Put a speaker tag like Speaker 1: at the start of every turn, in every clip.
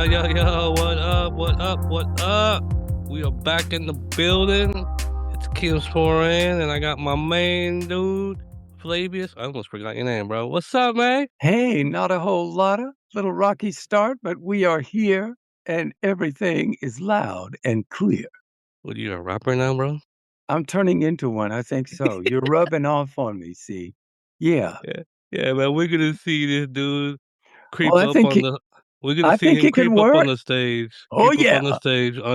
Speaker 1: yo, what up, what up, what up? We are back in the building. It's Kim Sporan, and I got my main dude, Flavius. I almost forgot your name, bro. What's up, man?
Speaker 2: Hey, not a whole lotta. Little rocky start, but we are here and everything is loud and clear.
Speaker 1: What are you, a rapper now, bro?
Speaker 2: I'm turning into one, I think so. You're rubbing off on me, see? Yeah.
Speaker 1: Yeah, yeah, man. We're gonna see this dude
Speaker 2: Well,
Speaker 1: creep up on the. We're gonna
Speaker 2: I
Speaker 1: see
Speaker 2: think
Speaker 1: him
Speaker 2: it can
Speaker 1: creep up on
Speaker 2: work.
Speaker 1: the stage,
Speaker 2: Oh, yeah.
Speaker 1: on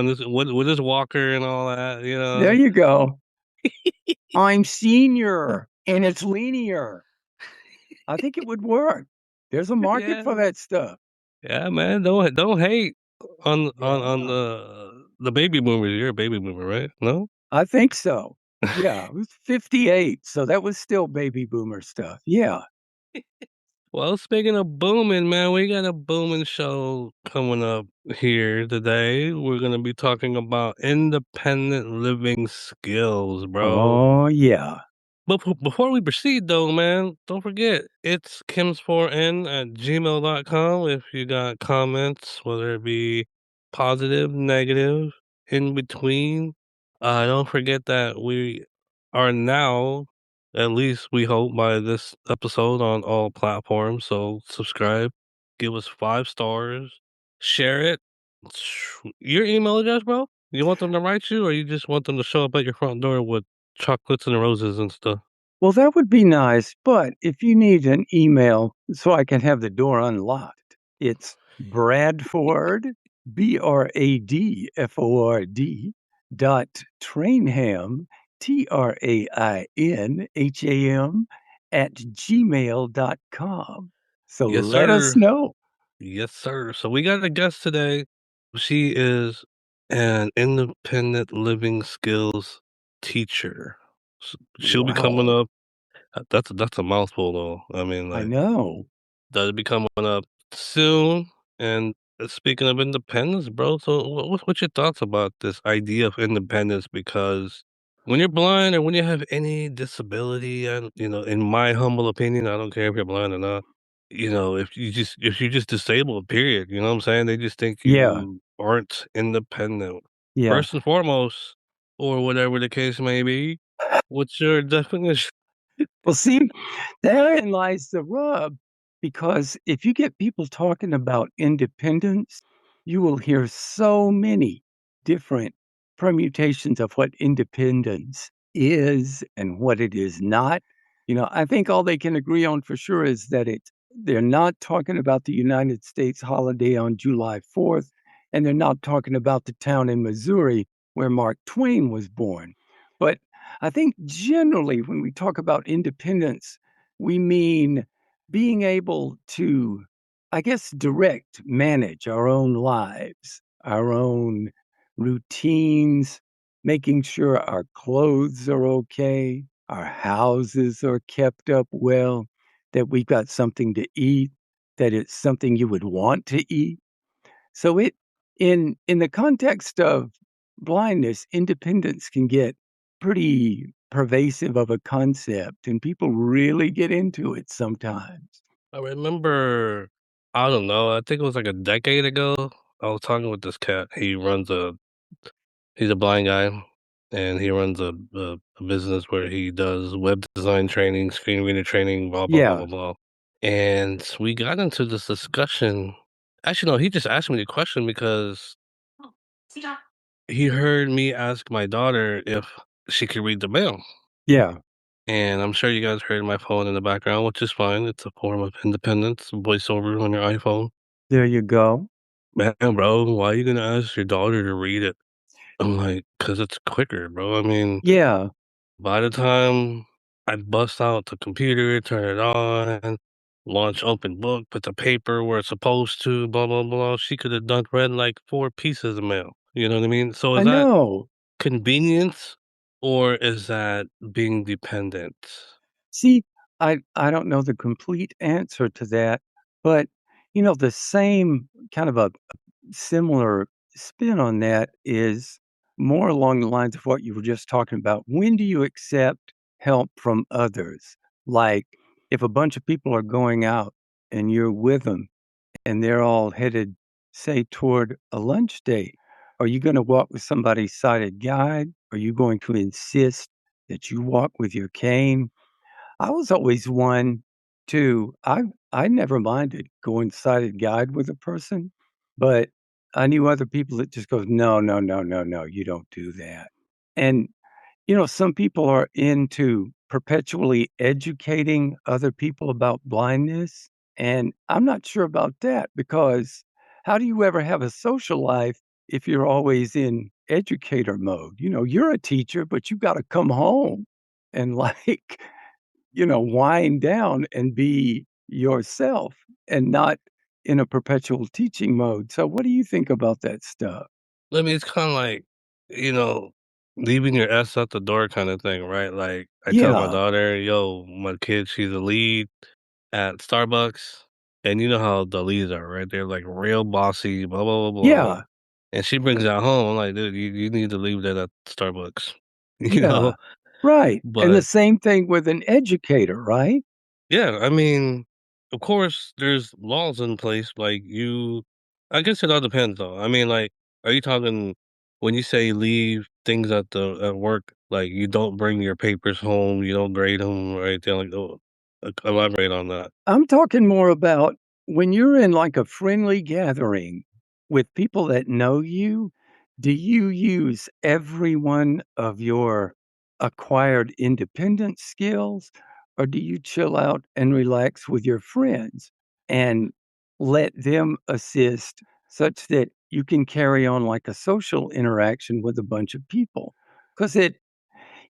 Speaker 1: this with his walker and all that.
Speaker 2: There you go. I'm senior and it's linear. I think it would work. There's a market
Speaker 1: Yeah,
Speaker 2: for that stuff.
Speaker 1: yeah, man. Don't hate on
Speaker 2: Yeah,
Speaker 1: the baby boomers. You're a baby boomer, right? No?
Speaker 2: I think so. Yeah, I was 58, so that was still baby boomer stuff. Yeah.
Speaker 1: Well, speaking of booming, man, we got a booming show coming up here today. We're gonna be talking about independent living skills, bro.
Speaker 2: Oh, yeah.
Speaker 1: But before we proceed, though, man, don't forget it's kims4n@gmail.com. If you got comments, whether it be positive, negative, in between. Don't forget that we are now, at least we hope, by this episode on all platforms. So subscribe, give us 5 stars, share it. Your email address, bro? You want them to write you, or you just want them to show up at your front door with chocolates and roses and stuff?
Speaker 2: Well, that would be nice, but if you need an email so I can have the door unlocked, it's Bradford, Bradford .trainham, Trainham @gmail.com. So
Speaker 1: Yes,
Speaker 2: let us
Speaker 1: sir.
Speaker 2: know.
Speaker 1: Yes, sir. So we got a guest today. She is an independent living skills teacher. She'll be coming
Speaker 2: Wow.
Speaker 1: up. That's a mouthful, though. I mean,
Speaker 2: I
Speaker 1: like
Speaker 2: know.
Speaker 1: that'll be coming up soon. And speaking of independence, bro, so what's your thoughts about this idea of independence? Because when you're blind or when you have any disability, and in my humble opinion, I don't care if you're blind or not. If you're just disabled, period. You know what I'm saying? They just think
Speaker 2: Yeah.
Speaker 1: you aren't independent.
Speaker 2: Yeah.
Speaker 1: First and foremost, or whatever the case may be. What's your definition?
Speaker 2: Well, see, therein lies the rub because if you get people talking about independence, you will hear so many different permutations of what independence is and what it is not. I think all they can agree on for sure is that they're not talking about the United States holiday on July 4th, and they're not talking about the town in Missouri where Mark Twain was born. But I think generally when we talk about independence, we mean being able to, I guess, direct, manage our own lives, our own routines, making sure our clothes are okay, our houses are kept up well, that we've got something to eat, that it's something you would want to eat. So in the context of blindness, independence can get pretty pervasive of a concept, and people really get into it sometimes.
Speaker 1: I remember, I don't know, I think it was like a decade ago. I was talking with this cat. He's a blind guy, and he runs a business where he does web design training, screen reader training, blah, blah, blah,
Speaker 2: Yeah,
Speaker 1: blah, blah. And we got into this discussion. Actually, no, he just asked me the question because he heard me ask my daughter if she could read the mail.
Speaker 2: yeah,
Speaker 1: And I'm sure you guys heard my phone in the background, which is fine. It's a form of independence, voiceover on your iPhone.
Speaker 2: there you go.
Speaker 1: Man, bro, why are you gonna ask your daughter to read it? I'm like, "'Cause it's quicker, bro." I mean,
Speaker 2: Yeah,
Speaker 1: by the time I bust out the computer, turn it on, launch open book, put the paper where it's supposed to, blah, blah, blah, she could have done read like 4 pieces of mail, you know what I mean? So
Speaker 2: I
Speaker 1: is that
Speaker 2: know.
Speaker 1: convenience or is that being dependent?
Speaker 2: See, I don't know the complete answer to that, but, the same kind of a similar spin on that is more along the lines of what you were just talking about. When do you accept help from others? Like if a bunch of people are going out and you're with them and they're all headed say, toward a lunch date? Are you gonna walk with somebody's sighted guide? Are you going to insist that you walk with your cane? I was always one to I never minded going sighted guide with a person, but I knew other people that just goes, "No, no, no, no, no, you don't do that." And, some people are into perpetually educating other people about blindness, and I'm not sure about that because how do you ever have a social life if you're always in educator mode? You're a teacher, but you gotta come home and, like, wind down and be yourself and not in a perpetual teaching mode. So what do you think about that stuff?
Speaker 1: I mean, it's kinda like, you know, leaving your ass at the door kinda thing, right? Like, I tell my
Speaker 2: Yeah,
Speaker 1: daughter, "Yo, my kid, she's a lead at Starbucks," and you know how the leads are, right? They're, like, real bossy, blah, blah, blah, blah,
Speaker 2: yeah,
Speaker 1: and she brings that home. I'm like, "Dude, you need to leave that at Starbucks," you
Speaker 2: yeah,
Speaker 1: know?
Speaker 2: right, and the
Speaker 1: But
Speaker 2: same thing with an educator, right?
Speaker 1: yeah, I mean, of course, there's laws in place, like, I guess it all depends, though. I mean, like, are you talking when you say leave things at work, like, you don't bring your papers home, you don't grade them or anything like that? Elaborate on that.
Speaker 2: I'm talking more about when you're in like a friendly gathering with people that know you, do you use every one of your acquired independent skills or do you chill out and relax with your friends and let them assist such that you can carry on like a social interaction with a bunch of people? Because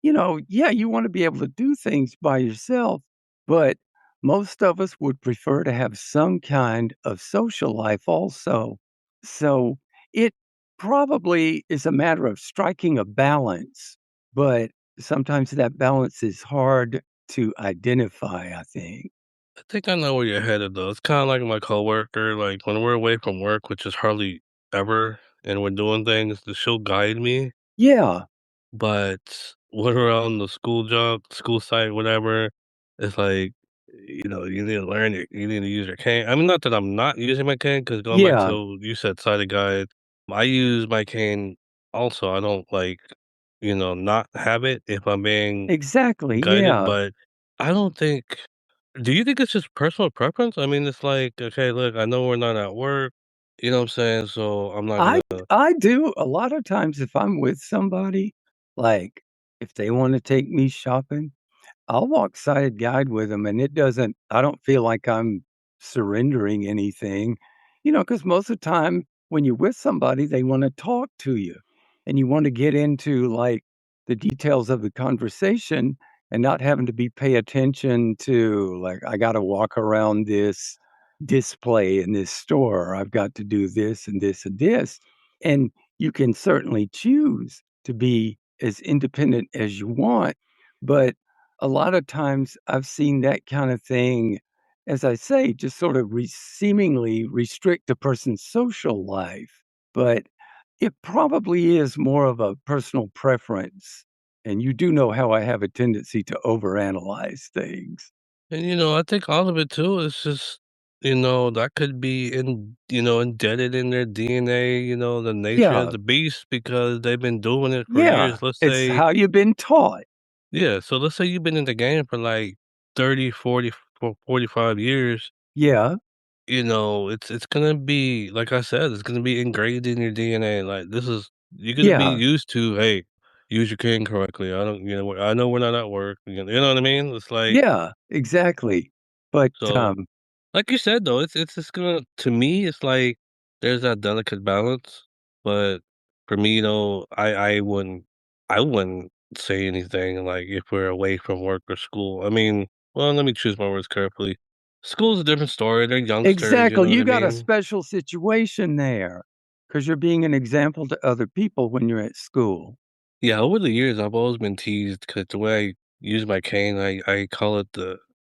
Speaker 2: yeah, you want to be able to do things by yourself, but most of us would prefer to have some kind of social life also. So it probably is a matter of striking a balance, but sometimes that balance is hard to identify, I think.
Speaker 1: I think I know where you're headed, though. It's kinda like my coworker, like, when we're away from work, which is hardly ever, and we're doing things, she'll guide me.
Speaker 2: Yeah,
Speaker 1: But when we're on the school site, whatever, it's like, you need to learn you need to use your cane. I mean, not that I'm not using my cane, because going back
Speaker 2: yeah,
Speaker 1: to you said sighted guide, I use my cane also. I don't, like, not have it if I'm being
Speaker 2: exactly.
Speaker 1: guided,
Speaker 2: Yeah.
Speaker 1: but I don't think do you think it's just personal preference? I mean, it's like, "Okay, look, I know we're not at work," you know what I'm saying? So I'm not
Speaker 2: I
Speaker 1: gonna
Speaker 2: I do a lot of times if I'm with somebody, like if they want to take me shopping, I'll walk side guide with them, and I don't feel like I'm surrendering anything, because most of the time when you're with somebody, they wanna talk to you, and you wanna get into, like, the details of the conversation and not having to be pay attention to, like, I gotta walk around this display in this store, or I've got to do this and this and this, and you can certainly choose to be as independent as you want, but a lot of times I've seen that kind of thing, as I say, just sort of seemingly restrict a person's social life. But it probably is more of a personal preference. And you do know how I have a tendency to overanalyze things.
Speaker 1: And, I think all of it too is just, that could be indebted in their DNA, the nature of
Speaker 2: Yeah.
Speaker 1: the beast because they've been doing it for
Speaker 2: Yeah.
Speaker 1: years. Let's
Speaker 2: It's
Speaker 1: say,
Speaker 2: how you've been taught.
Speaker 1: yeah, so let's say you've been in the game for like 30, 40, 45 years,
Speaker 2: Yeah.
Speaker 1: it's gonna be, like I said, it's gonna be ingrained in your DNA. Like you're gonna be
Speaker 2: Yeah.
Speaker 1: used to, hey, use your cane correctly. I don't, I know we're not at work. You know what I mean? It's like,
Speaker 2: Yeah. Exactly. But
Speaker 1: so like you said, though, it's just gonna to me, it's like there's that delicate balance, but for me, I wouldn't say anything, like, if we're away from work or school. I mean, well, let me choose my words carefully. School's a different story, they're youngsters, you know
Speaker 2: exactly,
Speaker 1: what
Speaker 2: you
Speaker 1: I
Speaker 2: got a
Speaker 1: mean?
Speaker 2: special situation there, because 'cause you're being an example to other people when you're at school.
Speaker 1: Yeah, over the years, I've always been teased because the way I use my cane, I call it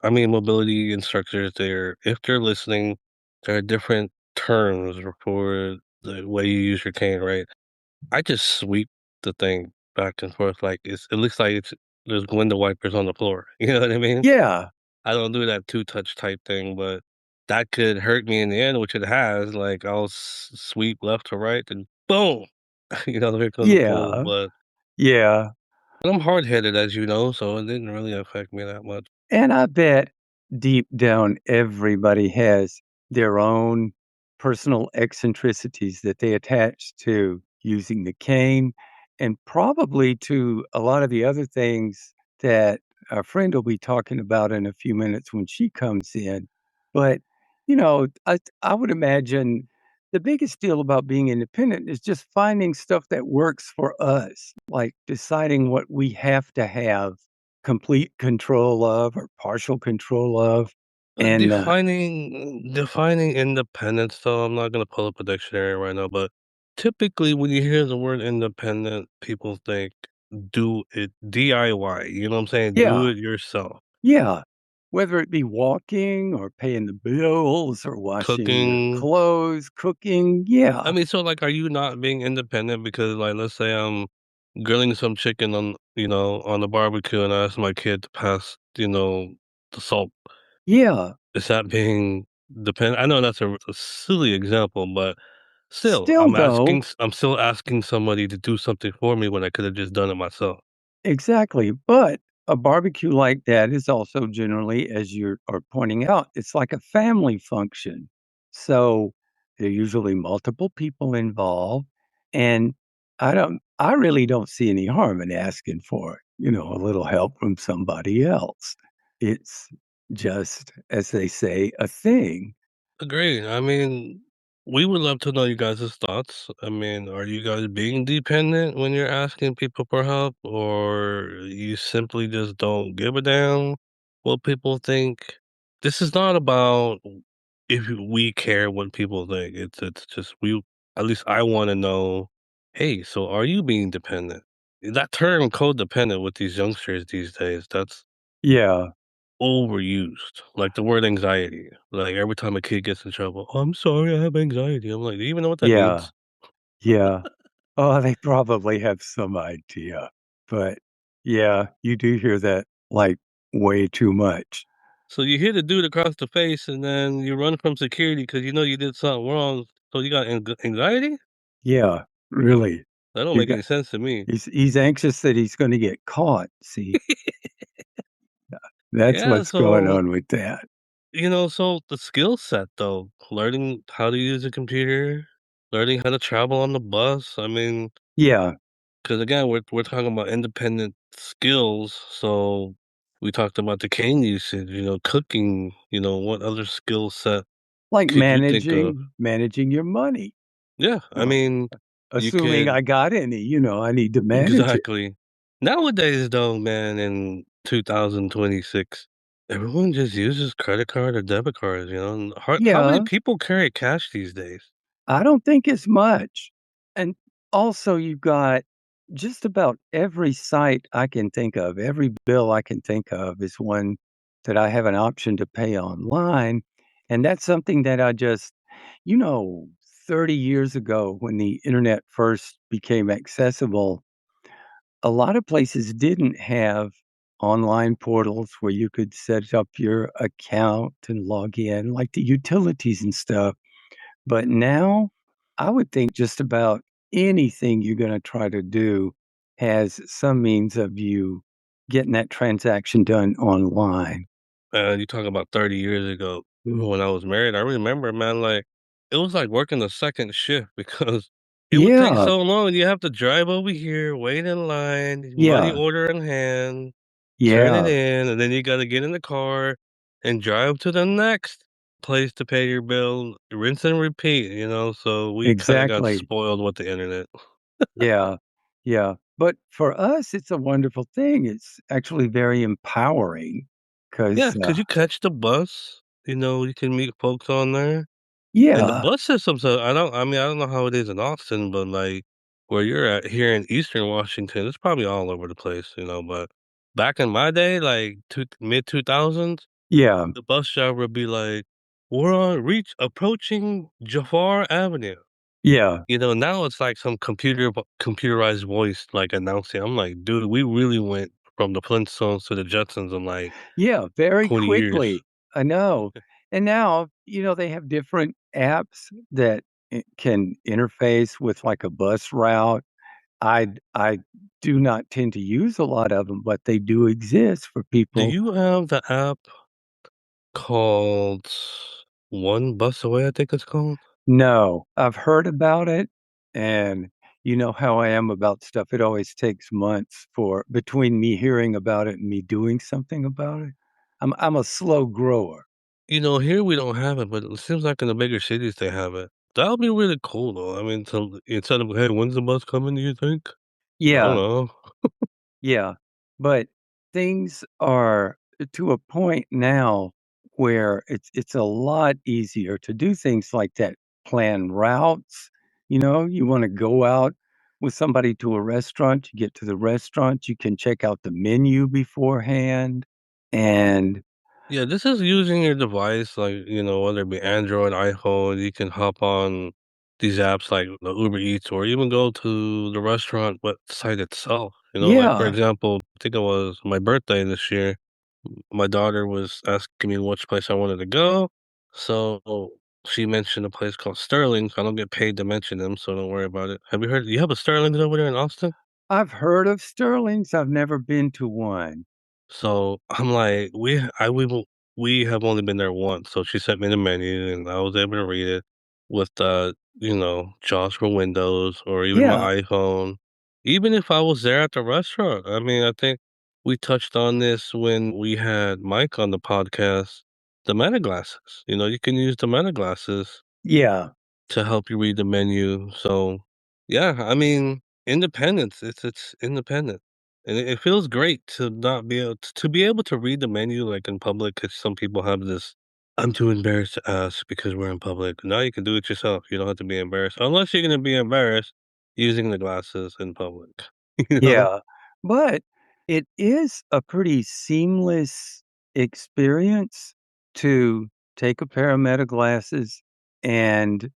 Speaker 1: mobility instructors, if they're listening, there are different terms for the way you use your cane, right? I just sweep the thing back and forth like it looks like there's window wipers on the floor. You know what I mean?
Speaker 2: Yeah,
Speaker 1: I don't do that two touch type thing, but that could hurt me in the end, which it has, like, I'll sweep left to right and boom, here goes the pool,
Speaker 2: Yeah,
Speaker 1: but
Speaker 2: yeah.
Speaker 1: I'm hard-headed, as you know, so it didn't really affect me that much.
Speaker 2: And I bet deep down everybody has their own personal eccentricities that they attach to using the cane and probably to a lot of the other things that our friend will be talking about in a few minutes when she comes in. But, I would imagine the biggest deal about being independent is just finding stuff that works for us, like deciding what we have to have complete control of or partial control of, and,
Speaker 1: Defining independence, though, I'm not gonna pull up a dictionary right now, but typically, when you hear the word independent, people think do it DIY, you know what I'm saying? Do
Speaker 2: yeah,
Speaker 1: it yourself.
Speaker 2: yeah. Whether it be walking or paying the bills or washing your
Speaker 1: Cooking.
Speaker 2: clothes, cooking,
Speaker 1: I
Speaker 2: yeah,
Speaker 1: mean, so, like, are you not being independent because, like, let's say I'm grilling some chicken on the barbecue and I ask my kid to pass, the salt.
Speaker 2: yeah.
Speaker 1: Is that being dependent? I know that's a silly example, but still,
Speaker 2: Still though,
Speaker 1: I'm still asking somebody to do something for me when I could have just done it myself.
Speaker 2: exactly, but a barbecue like that is also generally, as you are pointing out, it's like a family function. So, there are usually multiple people involved, and I really don't see any harm in asking for, a little help from somebody else. It's just, as they say, a thing.
Speaker 1: Agreed. I mean, we would love to know you guys' thoughts. I mean, are you guys being dependent when you're asking people for help, or you simply just don't give a damn what people think? This is not about if we care what people think. It's just we. At least I want to know. Hey, so are you being dependent? That term codependent with these youngsters these days. That's
Speaker 2: Yeah,
Speaker 1: overused, like the word anxiety. Like, every time a kid gets in trouble, "Oh, I'm sorry, I have anxiety." I'm like, "Do you even know what that
Speaker 2: yeah,
Speaker 1: means?"
Speaker 2: yeah. Oh, they probably have some idea, but yeah, you do hear that, like, way too much.
Speaker 1: So you hit a dude across the face, and then you run from security because you know you did something wrong, so you got anxiety?
Speaker 2: Yeah, really.
Speaker 1: That don't
Speaker 2: You
Speaker 1: make
Speaker 2: got
Speaker 1: any sense to me.
Speaker 2: he's anxious that he's gonna get caught, see? That's
Speaker 1: Yeah,
Speaker 2: what's going
Speaker 1: so,
Speaker 2: on with that.
Speaker 1: the skill set, though, learning how to use a computer, learning how to travel on the bus, I mean,
Speaker 2: Yeah,
Speaker 1: because again, we're talking about independent skills, so we talked about the cane usage, cooking, what other skill set
Speaker 2: like
Speaker 1: could you think of?
Speaker 2: managing your money.
Speaker 1: Yeah, I
Speaker 2: Well,
Speaker 1: mean, you
Speaker 2: assuming
Speaker 1: could
Speaker 2: I got any, I need to manage it.
Speaker 1: exactly. Nowadays, though, man, in 2026, everyone just uses credit card or debit cards, and how many
Speaker 2: Yeah.
Speaker 1: people carry cash these days?
Speaker 2: I don't think it's much. And also, you've got just about every site I can think of, every bill I can think of is one that I have an option to pay online. And that's something that I just, you know, 30 years ago when the internet first became accessible, a lot of places didn't have online portals where you could set up your account and log in, like the utilities and stuff. But now, I would think just about anything you're gonna try to do has some means of you getting that transaction done online.
Speaker 1: You talk about 30 years ago when I was married. I remember, man, like it was like working a second shift because it would take
Speaker 2: Yeah,
Speaker 1: so long. You have to drive over here, wait in line, money
Speaker 2: yeah,
Speaker 1: order in hand, turn it
Speaker 2: yeah,
Speaker 1: in, and then you got to get in the car and drive to the next place to pay your bill, rinse and repeat. So we kind of got
Speaker 2: exactly.
Speaker 1: spoiled with the internet.
Speaker 2: Yeah, yeah. But for us, it's a wonderful thing. It's actually very empowering
Speaker 1: Yeah,
Speaker 2: 'cause,
Speaker 1: could you catch the bus? You can meet folks on there. And the
Speaker 2: yeah,
Speaker 1: bus systems, I don't know how it is in Austin, but, like, where you're at here in Eastern Washington, it's probably all over the place, but back in my day, like, mid-2000s,
Speaker 2: yeah,
Speaker 1: the bus driver would be like, "We're on reach approaching Jafar Avenue."
Speaker 2: yeah,
Speaker 1: Now it's like some computerized voice, like, announcing. I'm like, "Dude, we really went from the Flintstones to the Jetsons in, like,
Speaker 2: yeah, very
Speaker 1: 20 years."
Speaker 2: quickly. I know. And now, they have different apps that can interface with like a bus route. I do not tend to use a lot of them, but they do exist for
Speaker 1: Do
Speaker 2: people.
Speaker 1: you have the app called One Bus Away, I think it's called?
Speaker 2: No, I've heard about it, and you know how I am about stuff. It always takes months for between me hearing about it and me doing something about it. I'm a slow grower.
Speaker 1: Here we don't have it, but it seems like in the bigger cities they have it. That would be really cool though. I mean, to instead of, "Hey, when's the bus coming, do you think?" I don't
Speaker 2: Yeah,
Speaker 1: know.
Speaker 2: yeah, but things are to a point now where it's a lot easier to do things like that. Plan routes, you wanna go out with somebody to a restaurant, you get to the restaurant, you can check out the menu beforehand, and
Speaker 1: Yeah, this is using your device, like, whether it be Android, iPhone, you can hop on these apps like the Uber Eats or even go to the restaurant website itself. Like for
Speaker 2: yeah,
Speaker 1: example, I think it was my birthday this year. My daughter was asking me which place I wanted to go. So she mentioned a place called Sterling's. I don't get paid to mention them, so don't worry about it. Have you heard you have a Sterling's over there in Austin?
Speaker 2: I've heard of Sterling's, I've never been to one.
Speaker 1: So I'm like, we have only been there once. So she sent me the menu and I was able to read it with JAWS for Windows or even my
Speaker 2: Yeah,
Speaker 1: iPhone. Even if I was there at the restaurant. I mean, I think we touched on this when we had Mike on the podcast. The meta glasses. You can use the meta glasses
Speaker 2: yeah,
Speaker 1: to help you read the menu. So, yeah, I mean, independence. It's independent, and it feels great to not be able to be able to read the menu like in public. Because some people have this. I'm too embarrassed to ask because we're in public. Now you can do it yourself. You don't have to be embarrassed unless you're gonna be embarrassed using the glasses in public. You know.
Speaker 2: yeah, but it is a pretty seamless experience to take a pair of Meta glasses, and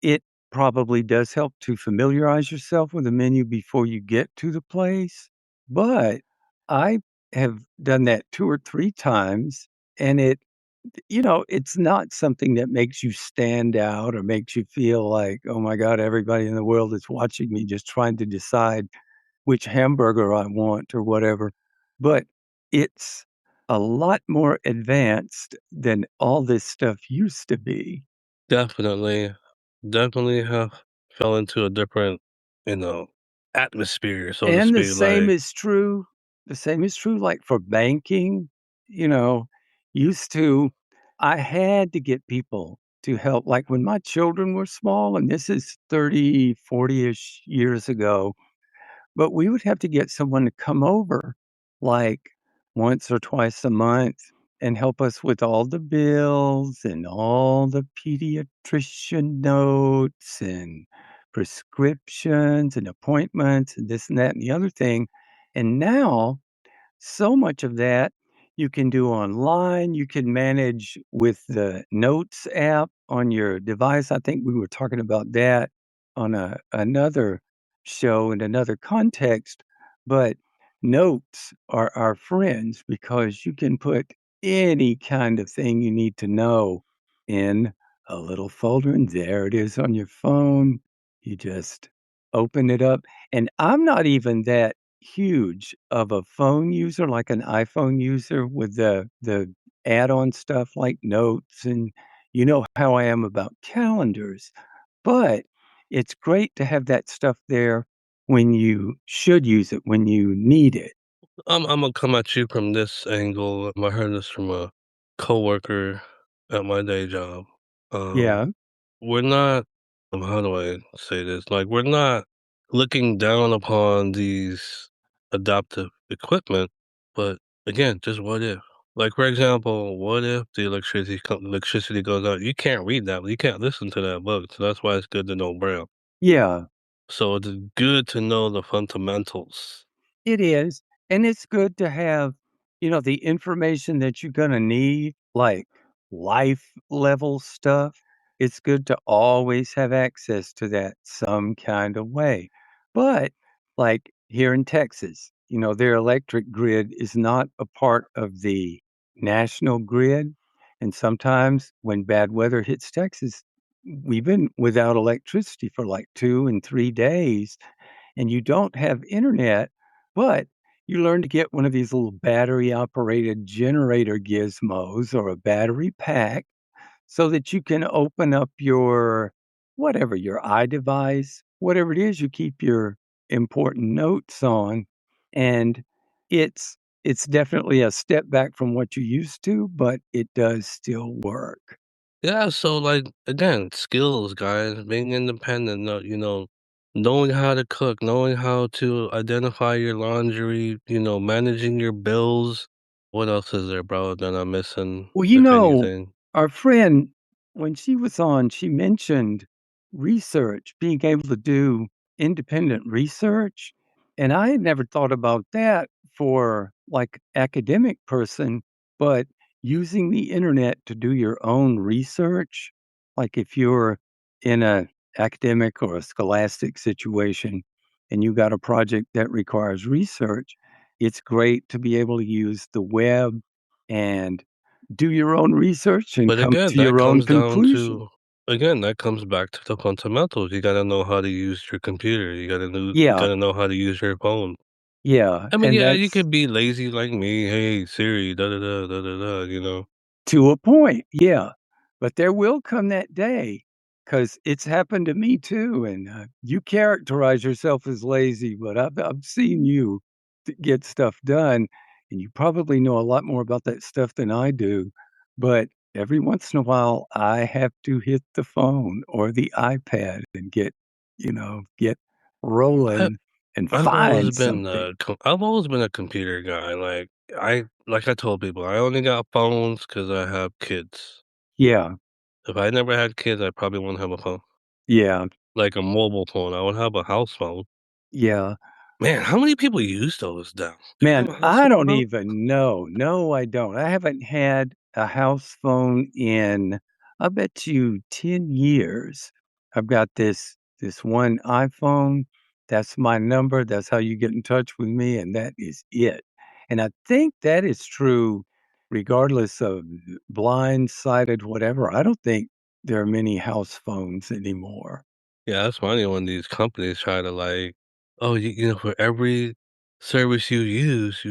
Speaker 2: it probably does help to familiarize yourself with the menu before you get to the place, but I have done that 2 or 3 times, and it's not something that makes you stand out or makes you feel like, "Oh my god, everybody in the world is watching me just trying to decide which hamburger I want," or whatever, but it's a lot more advanced than all this stuff used to be.
Speaker 1: Definitely, definitely have fell into a different, you know, atmosphere, so to
Speaker 2: And
Speaker 1: speak. Like,
Speaker 2: the same is true, like, for banking, you know, used to I had to get people to help, like, when my children were small, and this is 30, 40-ish years ago, but we would have to get someone to come over, like, once or twice a month and help us with all the bills and all the pediatrician notes and prescriptions and appointments and this and that and the other thing. And now so much of that you can do online. You can manage with the Notes app on your device. I think we were talking about that on another show in another context. But notes are our friends because you can put any kind of thing you need to know in a little folder, and there it is on your phone. You just open it up. And I'm not even that huge of a phone user, like an iPhone user with the add-on stuff like Notes, and you know how I am about calendars, but it's great to have that stuff there when you should use it, when you need it.
Speaker 1: I'm gonna come at you from this angle. I heard this from a coworker at my day job.
Speaker 2: Yeah,
Speaker 1: We're not, how do I say this? Like, we're not looking down upon these adaptive equipment, but again, just what if? Like, for example, what if the electricity goes out? You can't read that. You can't listen to that book. So that's why it's good to know Braille.
Speaker 2: yeah.
Speaker 1: So it's good to know the fundamentals.
Speaker 2: It is, and it's good to have, the information that you're gonna need, like life level stuff. It's good to always have access to that some kind of way. But, like, here in Texas, their electric grid is not a part of the national grid, And sometimes when bad weather hits Texas, we've been without electricity for like 2 and 3 days, and you don't have internet, but you learn to get one of these little battery-operated generator gizmos or a battery pack so that you can open up your whatever, your iDevice, whatever it is you keep your important notes on, and it's it's definitely a step back from what you used to, but it does still work.
Speaker 1: Yeah, so, like, again, skills, guys, being independent, knowing how to cook, knowing how to identify your laundry, managing your bills. What else is there, bro, that I'm missing,
Speaker 2: Well,
Speaker 1: if anything?
Speaker 2: our friend, when she was on, she mentioned research, being able to do independent research. And I had never thought about that for like academic person, but using the internet to do your own research, like if you're in a academic or a scholastic situation and you got a project that requires research, it's great to be able to use the web and do your own research and
Speaker 1: But
Speaker 2: come
Speaker 1: again,
Speaker 2: to your own conclusion.
Speaker 1: that comes back to the fundamentals. You gotta know how to use your computer. You
Speaker 2: Yeah,
Speaker 1: gotta know how to use your phone.
Speaker 2: yeah,
Speaker 1: I mean,
Speaker 2: and
Speaker 1: yeah, you
Speaker 2: that's
Speaker 1: could be lazy like me. Hey, Siri, da da da da da da.
Speaker 2: to a point, yeah, but there will come that day, because it's happened to me too, and, you characterize yourself as lazy, but I've seen you t get stuff done, and you probably know a lot more about that stuff than I do, but every once in a while, I have to hit the phone or the iPad and get
Speaker 1: I
Speaker 2: rolling and find something.
Speaker 1: I've always been a computer guy. Like I told people, I only got phones because I have kids.
Speaker 2: Yeah,
Speaker 1: If I never had kids, I probably wouldn't have a phone,
Speaker 2: yeah,
Speaker 1: like a mobile phone. I would have a house phone.
Speaker 2: yeah.
Speaker 1: Man, how many people use those now? Do you
Speaker 2: Man,
Speaker 1: have a house
Speaker 2: I
Speaker 1: phone,
Speaker 2: don't
Speaker 1: bro?
Speaker 2: even know. No, I don't. I haven't had a house phone in, I bet you 10 years. I've got this one iPhone. That's my number. That's how you get in touch with me, and that is it. And I think that is true regardless of blind, sighted, whatever. I don't think there are many house phones anymore.
Speaker 1: Yeah, that's funny when these companies try to oh, for every service you use,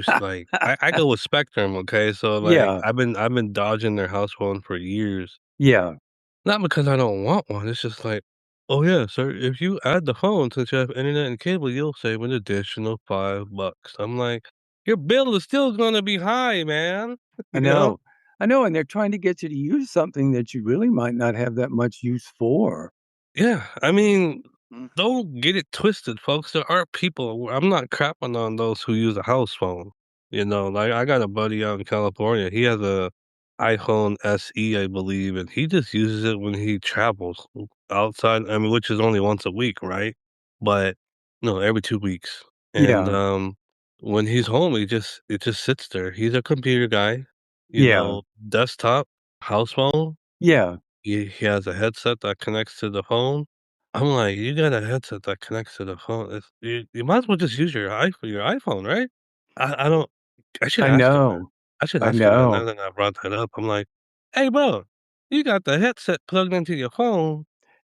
Speaker 1: I go with Spectrum, okay? So
Speaker 2: Yeah,
Speaker 1: I've been dodging their house phone for years.
Speaker 2: yeah.
Speaker 1: Not because I don't want one, it's just like, "Oh, yeah, sir, if you add the phone since you have internet and cable, you'll save an additional $5." I'm like, "Your bill is still gonna be high, man."
Speaker 2: I
Speaker 1: You know?
Speaker 2: know. I know, and they're trying to get you to use something that you really might not have that much use for.
Speaker 1: Yeah, I mean,
Speaker 2: Mm.
Speaker 1: don't get it twisted, folks. There are people I'm not crapping on those who use a house phone. Like I got a buddy out in California. He has a iPhone SE, I believe, and he just uses it when he travels outside. I mean, which is only once a week, right? But no, every 2 weeks. And
Speaker 2: Yeah,
Speaker 1: when he's home, it just sits there. He's a computer guy,
Speaker 2: yeah,
Speaker 1: desktop, house phone.
Speaker 2: yeah.
Speaker 1: He has a headset that connects to the phone. I'm like, "You got a headset that connects to the phone, you might as well just use your iPhone, right?" I don't I should
Speaker 2: I
Speaker 1: ask him that.
Speaker 2: know,
Speaker 1: I should
Speaker 2: I
Speaker 1: ask him that now
Speaker 2: know.
Speaker 1: that I brought that up. I'm like, "Hey, bro, you got the headset plugged into your phone.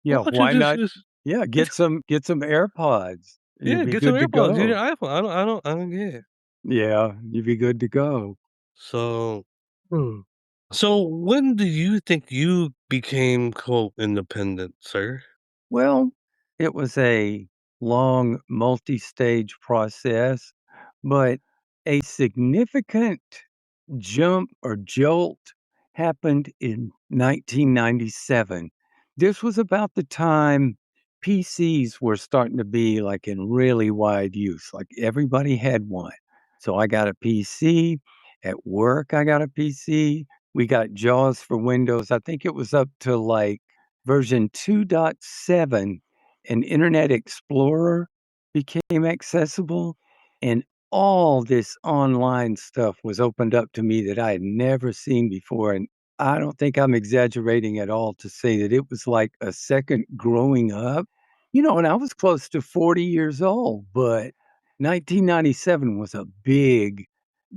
Speaker 1: Why
Speaker 2: Yeah,
Speaker 1: don't you
Speaker 2: why
Speaker 1: just
Speaker 2: not?
Speaker 1: use"
Speaker 2: Yeah, get some AirPods. You'll
Speaker 1: Yeah,
Speaker 2: be
Speaker 1: get some
Speaker 2: good to
Speaker 1: AirPods, use your
Speaker 2: go.
Speaker 1: iPhone. I don't get it.
Speaker 2: Yeah, you'll be good to go.
Speaker 1: So hmm. So when do you think you became, quote, "independent," sir?
Speaker 2: Well, it was a long multi-stage process, but a significant jump or jolt happened in 1997. This was about the time PCs were starting to be like in really wide use, like everybody had one. So I got a PC. At work, I got a PC. We got JAWS for Windows. I think it was up to like version 2.7, and Internet Explorer became accessible. And all this online stuff was opened up to me that I had never seen before, and I don't think I'm exaggerating at all to say that it was like a second growing up. And I was close to 40 years old, but 1997 was a big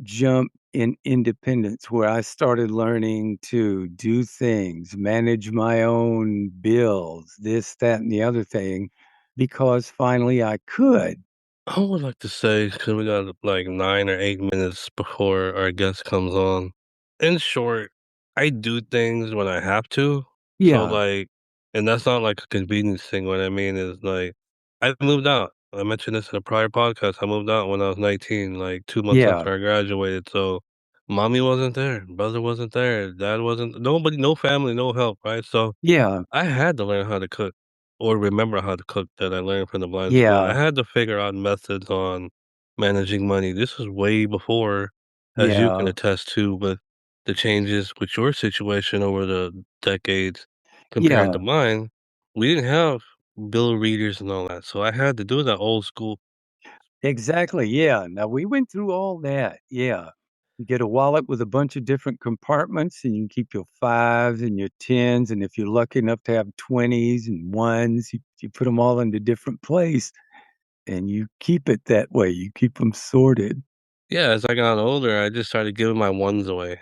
Speaker 2: jump in independence where I started learning to do things, manage my own bills, this, that, and the other thing, because finally I could.
Speaker 1: I would like to say, because we got like 9 or 8 minutes before our guest comes on. In short, I do things when I have to. So,
Speaker 2: Yeah,
Speaker 1: like, and that's not like a convenience thing. What I mean is, like, I moved out. I mentioned this in a prior podcast. I moved out when I was 19, like 2 months
Speaker 2: yeah,
Speaker 1: after I graduated. So, mommy wasn't there, brother wasn't there, dad wasn't, nobody, no family, no help, right? So,
Speaker 2: yeah,
Speaker 1: I had to learn how to cook or remember how to cook that I learned from the blind spot. I
Speaker 2: yeah,
Speaker 1: had to figure out methods on managing money. This was way before, as you can
Speaker 2: yeah,
Speaker 1: attest to, with the changes with your situation over the decades compared to
Speaker 2: yeah.
Speaker 1: mine. We didn't have bill readers and all that. So I had to do that old school.
Speaker 2: Exactly, yeah. Now we went through all that, yeah. You get a wallet with a bunch of different compartments, and you can keep your 5s and your 10s, and if you're lucky enough to have 20s and 1s, you put them all into different place, and you keep it that way, you keep them sorted.
Speaker 1: Yeah, as I got older, I just started giving my ones away.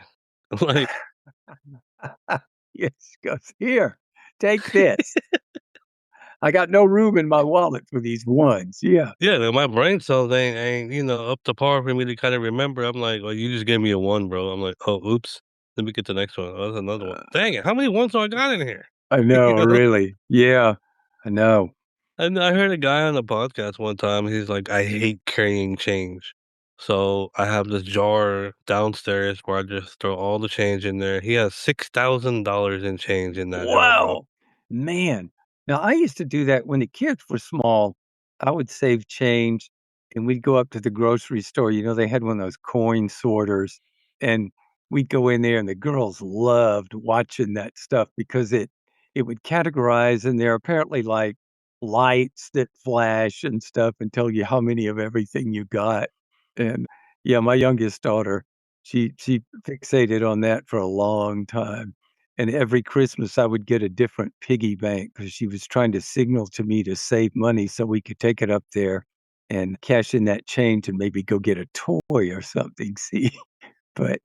Speaker 1: Like,
Speaker 2: Yes, goes, "Here, take this. I got no room in my wallet for these ones." Yeah.
Speaker 1: yeah, my brain cells ain't up to par for me to kinda remember. I'm like, "Well, you just gave me a 1, bro." I'm like, "Oh, oops. Let me get the next one. Oh, that's another one.
Speaker 2: Uh,
Speaker 1: Dang it, how many ones do I got in here?"
Speaker 2: I
Speaker 1: You
Speaker 2: know,
Speaker 1: know?
Speaker 2: really. Yeah, I know.
Speaker 1: And I heard a guy on the podcast one time, he's like, "I hate carrying change." So, I have this jar downstairs where I just throw all the change in there. He has $6,000 in change in that jar, bro.
Speaker 2: Wow! Man. Now, I used to do that when the kids were small. I would save change, and we'd go up to the grocery store, they had one of those coin sorters, and we'd go in there, and the girls loved watching that stuff because it would categorize, and there are apparently, like, lights that flash and stuff and tell you how many of everything you got, and, yeah, my youngest daughter, she fixated on that for a long time. And every Christmas, I would get a different piggy bank because she was trying to signal to me to save money so we could take it up there and cash in that change and maybe go get a toy or something, see? But,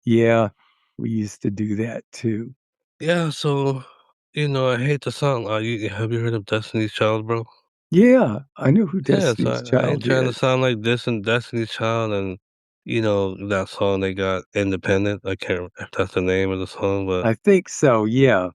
Speaker 2: yeah, we used to do that too.
Speaker 1: Yeah, so, I hate to sound like, you have you heard of Destiny's Child, bro?
Speaker 2: Yeah, I know who
Speaker 1: Yeah, so
Speaker 2: Destiny's
Speaker 1: I ain't
Speaker 2: Child
Speaker 1: trying to
Speaker 2: is.
Speaker 1: sound like this and Destiny's Child and, that song they got, Independent. I can't remember if that's the name of the song, but,
Speaker 2: I think so, yeah.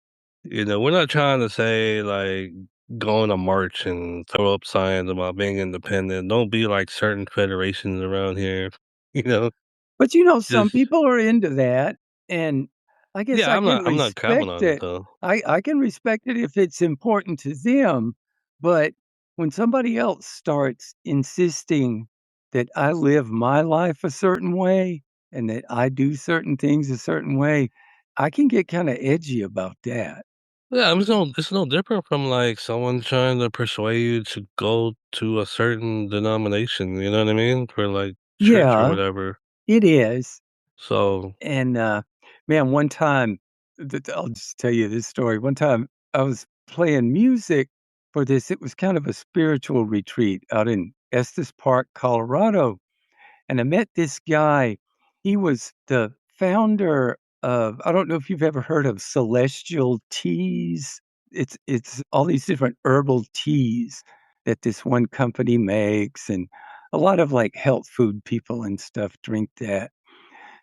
Speaker 1: we're not trying to say, like, go on a march and throw up signs about being independent. Don't be like certain federations around here, you know?
Speaker 2: But, some
Speaker 1: Just
Speaker 2: people are into that, and I guess
Speaker 1: yeah,
Speaker 2: I
Speaker 1: I'm
Speaker 2: can
Speaker 1: not I'm not crapping
Speaker 2: respect
Speaker 1: on it,
Speaker 2: it.
Speaker 1: though.
Speaker 2: I can respect it if it's important to them, but when somebody else starts insisting that I live my life a certain way and that I do certain things a certain way, I can get kinda edgy about that.
Speaker 1: Yeah, it's no different from, like, someone trying to persuade you to go to a certain denomination, you know what I mean? For, like, church or
Speaker 2: Yeah,
Speaker 1: whatever.
Speaker 2: it is.
Speaker 1: So
Speaker 2: And, man, one time I'll just tell you this story. One time, I was playing music for this it was kind of a spiritual retreat out in Estes Park, Colorado, and I met this guy. He was the founder of I don't know if you've ever heard of Celestial Teas. It's all these different herbal teas that this one company makes, and a lot of, like, health food people and stuff drink that.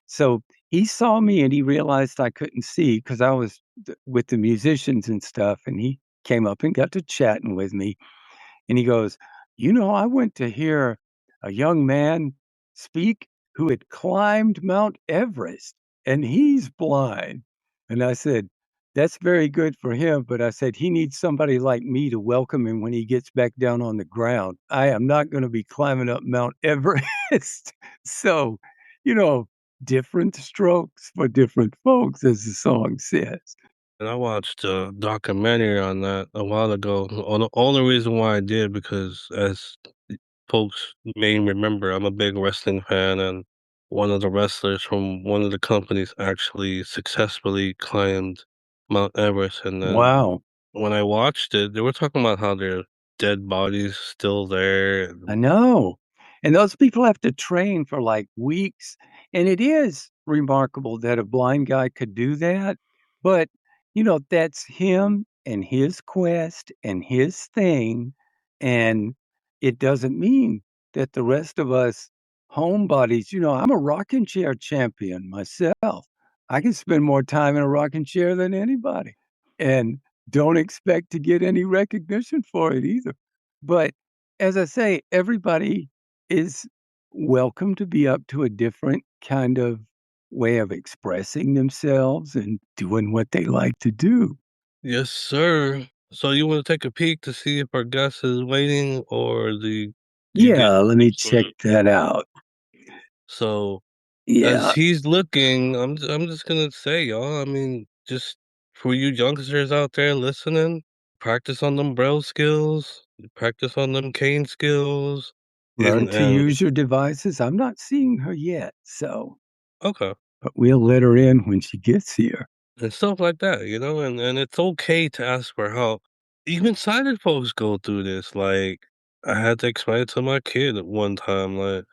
Speaker 2: So he saw me and he realized I couldn't see because I was with the musicians and stuff. And he came up and got to chatting with me. And he goes, I went to hear a young man speak who had climbed Mount Everest and he's blind. And I said, that's very good for him. But I said, he needs somebody like me to welcome him when he gets back down on the ground. I am not going to be climbing up Mount Everest. So, you know, different strokes for different folks, as the song says.
Speaker 1: and I watched a documentary on that a while ago. The only reason why I did because as folks may remember, I'm a big wrestling fan, and one of the wrestlers from one of the companies actually successfully climbed Mount Everest, and then
Speaker 2: Wow.
Speaker 1: when I watched it, they were talking about how their dead bodies still there,
Speaker 2: I
Speaker 1: and
Speaker 2: know. And those people have to train for, like, weeks, And it is remarkable that a blind guy could do that. But, that's him and his quest and his thing. And it doesn't mean that the rest of us homebodies, I'm a rocking chair champion myself. I can spend more time in a rocking chair than anybody and don't expect to get any recognition for it either. But as I say, everybody is welcome to be up to a different kind of way of expressing themselves and doing what they like to do.
Speaker 1: Yes, sir. So you wanna take a peek to see if our guest is waiting or the you get
Speaker 2: Yeah, let me
Speaker 1: sort
Speaker 2: check
Speaker 1: of
Speaker 2: that out.
Speaker 1: so, as
Speaker 2: Yeah,
Speaker 1: he's looking, I'm just gonna say, y'all, I mean, just for you youngsters out there listening, practice on them braille skills, practice on them cane skills,
Speaker 2: learn to
Speaker 1: and
Speaker 2: use your devices. I'm not seeing her yet,
Speaker 1: okay.
Speaker 2: but we'll let her in when she gets here.
Speaker 1: And stuff like that, and it's okay to ask for help. Even sighted folks go through this, like, I had to explain it to my kid at one time, like,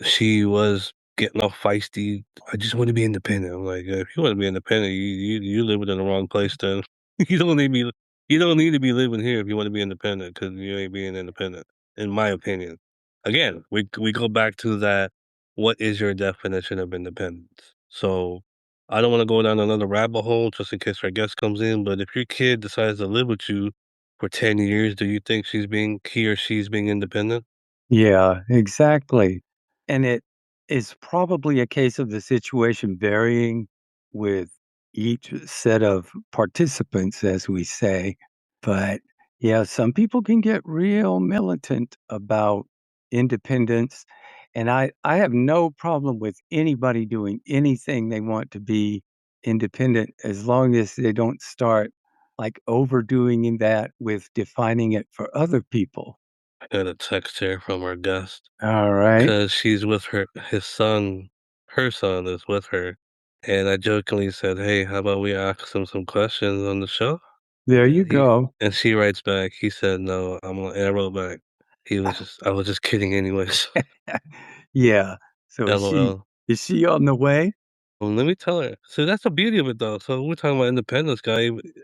Speaker 1: she was getting all feisty, "I just wanna be independent." I'm like, "If you wanna be independent, you living in the wrong place then. You don't need be you don't need to be living here if you wanna be independent because you ain't being independent," in my opinion. Again, we go back to that, what is your definition of independence? So I don't wanna go down another rabbit hole just in case our guest comes in, but if your kid decides to live with you for 10 years, do you think he or she's being independent?
Speaker 2: Yeah, exactly. And it is probably a case of the situation varying with each set of participants, as we say. But yeah, some people can get real militant about independence. And I have no problem with anybody doing anything they want to be independent as long as they don't start like overdoing that with defining it for other people.
Speaker 1: I got a text here from our guest
Speaker 2: All right.
Speaker 1: because she's with her son is with her, and I jokingly said, "Hey, how about we ask him some questions on the show?"
Speaker 2: There you
Speaker 1: And he
Speaker 2: go.
Speaker 1: and she writes back, he said, "No, and I wrote back, I was just kidding anyways,
Speaker 2: Yeah. So
Speaker 1: LOL."
Speaker 2: is she on the way?
Speaker 1: Well, let me tell her. So that's the beauty of it, though. So we're talking about independence,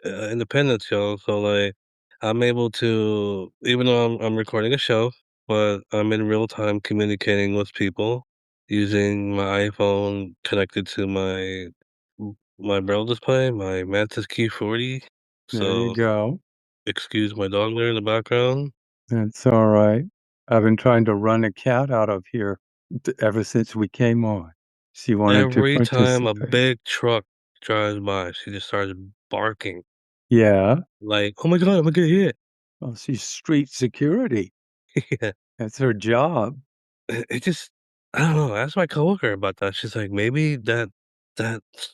Speaker 1: independence, y'all. So like, I'm able to, even though I'm recording a show, but I'm in real time communicating with people using my iPhone connected to my braille display, my Mantis Key 40.
Speaker 2: There you
Speaker 1: So
Speaker 2: go.
Speaker 1: excuse my dog there in the background.
Speaker 2: That's all right. I've been trying to run a cat out of here ever since we came on. She wanted to
Speaker 1: Every time a
Speaker 2: participate.
Speaker 1: big truck drives by, she just starts barking
Speaker 2: Yeah.
Speaker 1: like, "Oh my god, I'm gonna get hit."
Speaker 2: Well, she's street security.
Speaker 1: Yeah.
Speaker 2: That's her job.
Speaker 1: It just I don't know, I asked my coworker about that, she's like, "Maybe that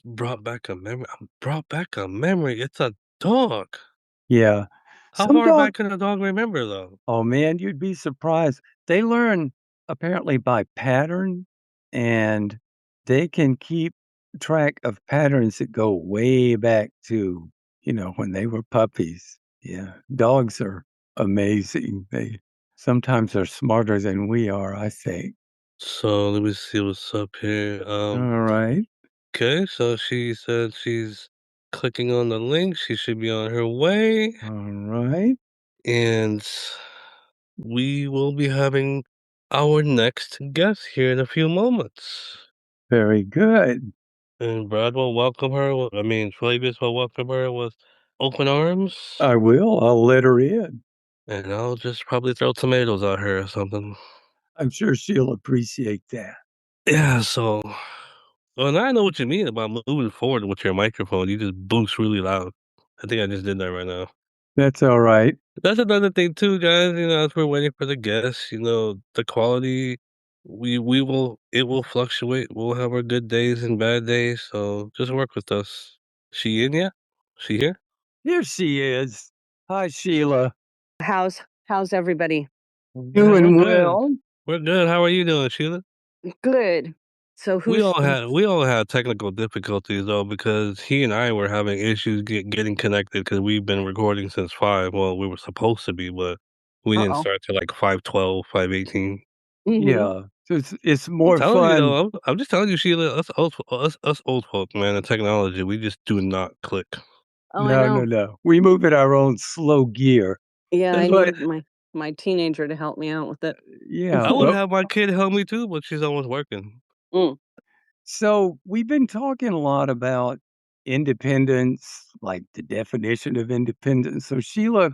Speaker 1: brought back a memory." Brought back a memory? It's a dog.
Speaker 2: Yeah.
Speaker 1: How
Speaker 2: Some
Speaker 1: far
Speaker 2: dog
Speaker 1: back can a dog remember, though?
Speaker 2: Oh, man, you'd be surprised. They learn apparently by pattern, and they can keep track of patterns that go way back to, when they were puppies. Yeah, dogs are amazing. They sometimes are smarter than we are, I think.
Speaker 1: So, let me see what's up here,
Speaker 2: All right.
Speaker 1: okay, so she said she's clicking on the link, she should be on her way,
Speaker 2: All right.
Speaker 1: and we will be having our next guest here in a few moments.
Speaker 2: Very good.
Speaker 1: And Brad will welcome her Flavius will welcome her with open arms,
Speaker 2: I will. I'll let her in.
Speaker 1: and I'll just probably throw tomatoes at her or something.
Speaker 2: I'm sure she'll appreciate that.
Speaker 1: Yeah, so well, now I know what you mean about moving forward with your microphone, you just boost really loud. I think I just did that right now.
Speaker 2: That's all right.
Speaker 1: That's another thing too, guys, as we're waiting for the guests, the quality, we will it will fluctuate. We'll have our good days and bad days, so just work with us. She in yet? She here?
Speaker 2: Here she is. Hi, Sheila.
Speaker 3: How's everybody?
Speaker 1: Yeah, we're
Speaker 2: Doing
Speaker 1: good.
Speaker 2: well.
Speaker 1: We're good. How are you doing, Sheila?
Speaker 3: Good. So
Speaker 1: We all had technical difficulties though because he and I were having issues getting connected because we've been recording since 5. Well, we were supposed to be, but we didn't
Speaker 3: uh-oh.
Speaker 1: start till like 5:12, 5:18.
Speaker 3: Mhm.
Speaker 2: Yeah. So it's
Speaker 1: I'm
Speaker 2: more
Speaker 1: telling you
Speaker 2: fun.
Speaker 1: though, I'm just telling you, Sheila, us old folk, man, and technology, we just do not click.
Speaker 3: Oh, I
Speaker 2: No,
Speaker 3: know.
Speaker 2: no, no. We move at our own slow gear.
Speaker 3: Yeah, I
Speaker 2: But
Speaker 3: need my teenager to help me out with it.
Speaker 2: yeah,
Speaker 1: I would
Speaker 2: but
Speaker 1: have my kid help me too, but she's always working.
Speaker 3: Mm.
Speaker 2: so we've been talking a lot about independence, like the definition of independence. So Sheila,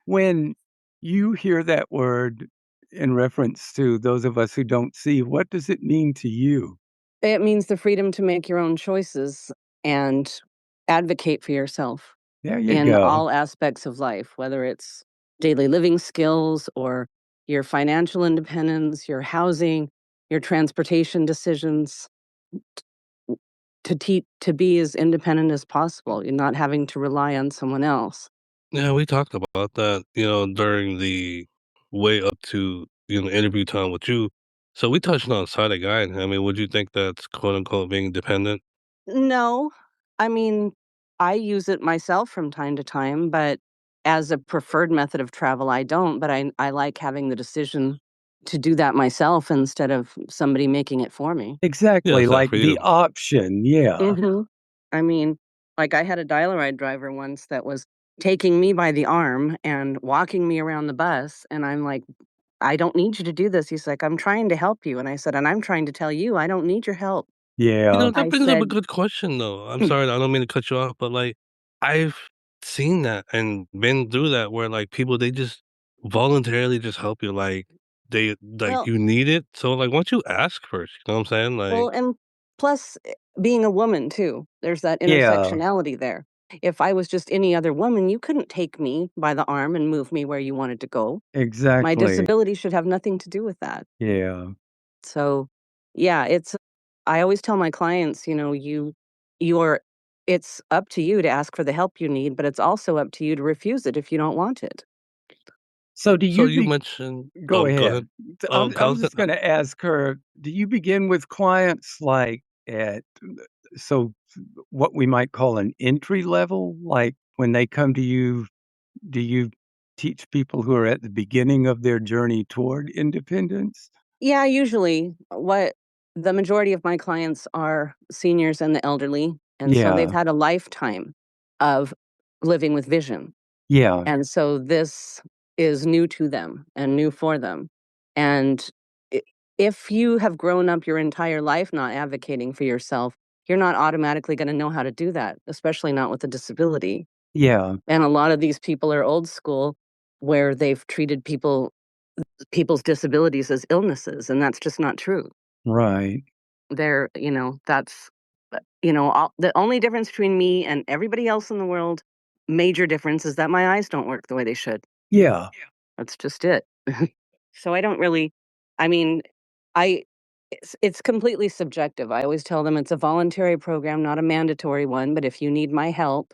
Speaker 2: when you hear that word in reference to those of us who don't see, what does it mean to you?
Speaker 3: It means the freedom to make your own choices and advocate for yourself
Speaker 2: There you
Speaker 3: in
Speaker 2: go.
Speaker 3: all aspects of life, whether it's daily living skills or your financial independence, your housing, your transportation decisions, to be as independent as possible. You're not having to rely on someone else.
Speaker 1: Yeah, we talked about that, during the way up to, interview time with you. So we touched on side of guide. I mean, would you think that's quote unquote being dependent?
Speaker 3: No, I mean, I use it myself from time to time, but as a preferred method of travel, I don't. But I like having the decision to do that myself instead of somebody making it for me.
Speaker 1: Yeah,
Speaker 2: Exactly,
Speaker 1: it's that
Speaker 2: like the
Speaker 1: freedom.
Speaker 2: option. Yeah,
Speaker 3: Mhm. I mean, like, I had a dial-a-ride driver once that was taking me by the arm and walking me around the bus, and I'm like, "I don't need you to do this." He's like, "I'm trying to help you." And I said, "And I'm trying to tell you, I don't need your help."
Speaker 2: yeah,
Speaker 1: That
Speaker 3: I
Speaker 1: brings up a
Speaker 3: said,
Speaker 1: good question though. I'm sorry, I don't mean to cut you off, but like I've seen that and been through that where like people they just voluntarily just help you like
Speaker 3: "Well,
Speaker 1: you need it. So like once you ask first, you know what I'm saying?
Speaker 3: well,
Speaker 1: Like
Speaker 3: and plus, being a woman too, there's that
Speaker 2: yeah,
Speaker 3: intersectionality there. If I was just any other woman, you couldn't take me by the arm and move me where you wanted to go. My
Speaker 2: exactly.
Speaker 3: disability should have nothing to do with that.
Speaker 2: Yeah.
Speaker 3: So, yeah, it's I always tell my clients, you're it's up to you to ask for the help you need, but it's also up to you to refuse it if you don't want it.
Speaker 2: So do
Speaker 1: so
Speaker 2: you
Speaker 1: you
Speaker 2: be
Speaker 1: mentioned
Speaker 2: Go
Speaker 1: go
Speaker 2: ahead.
Speaker 1: ahead. Um
Speaker 2: I
Speaker 1: I
Speaker 2: was
Speaker 1: was
Speaker 2: just
Speaker 1: gonna
Speaker 2: gonna ask her, do you begin with clients like at so what we might call an entry level? Like when they come to you, do you teach people who are at the beginning of their journey toward independence?
Speaker 3: Yeah, usually what the majority of my clients are seniors and the elderly, and so they've
Speaker 2: Yeah.
Speaker 3: had a lifetime of living with vision.
Speaker 2: Yeah.
Speaker 3: And so this is new to them and new for them. And I if you have grown up your entire life not advocating for yourself, you're not automatically gonna know how to do that, especially not with a disability.
Speaker 2: Yeah.
Speaker 3: And a lot of these people are old school where they've treated people's disabilities as illnesses, and that's just not true.
Speaker 2: Right.
Speaker 3: That's all the only difference between me and everybody else in the world, major difference, is that my eyes don't work the way they should.
Speaker 2: Yeah.
Speaker 3: That's just it. So I don't really I mean, I it's completely subjective. I always tell them it's a voluntary program, not a mandatory one, but if you need my help,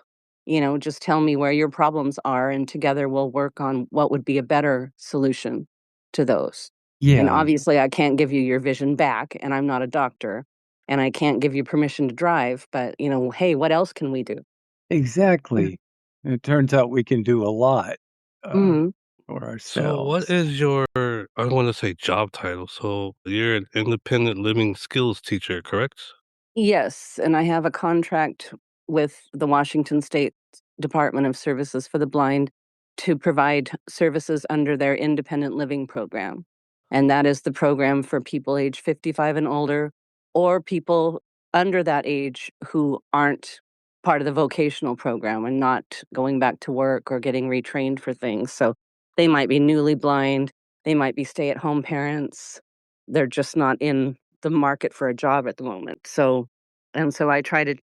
Speaker 3: just tell me where your problems are and together we'll work on what would be a better solution to those. And
Speaker 2: Yeah.
Speaker 3: obviously I can't give you your vision back and I'm not a doctor and I can't give you permission to drive, but hey, what else can we do?
Speaker 2: Exactly. It turns out we can do a lot uh,
Speaker 3: Mhm.
Speaker 2: for
Speaker 1: so what
Speaker 2: ourselves.
Speaker 1: is your I don't want to say job title. So you're an independent living skills teacher, correct?
Speaker 3: Yes, and I have a contract with the Washington State Department of Services for the Blind to provide services under their independent living program. And that is the program for people age 55 and older or people under that age who aren't part of the vocational program and not going back to work or getting retrained for things. So they might be newly blind, they might be stay-at-home parents. They're just not in the market for a job at the moment. So I try to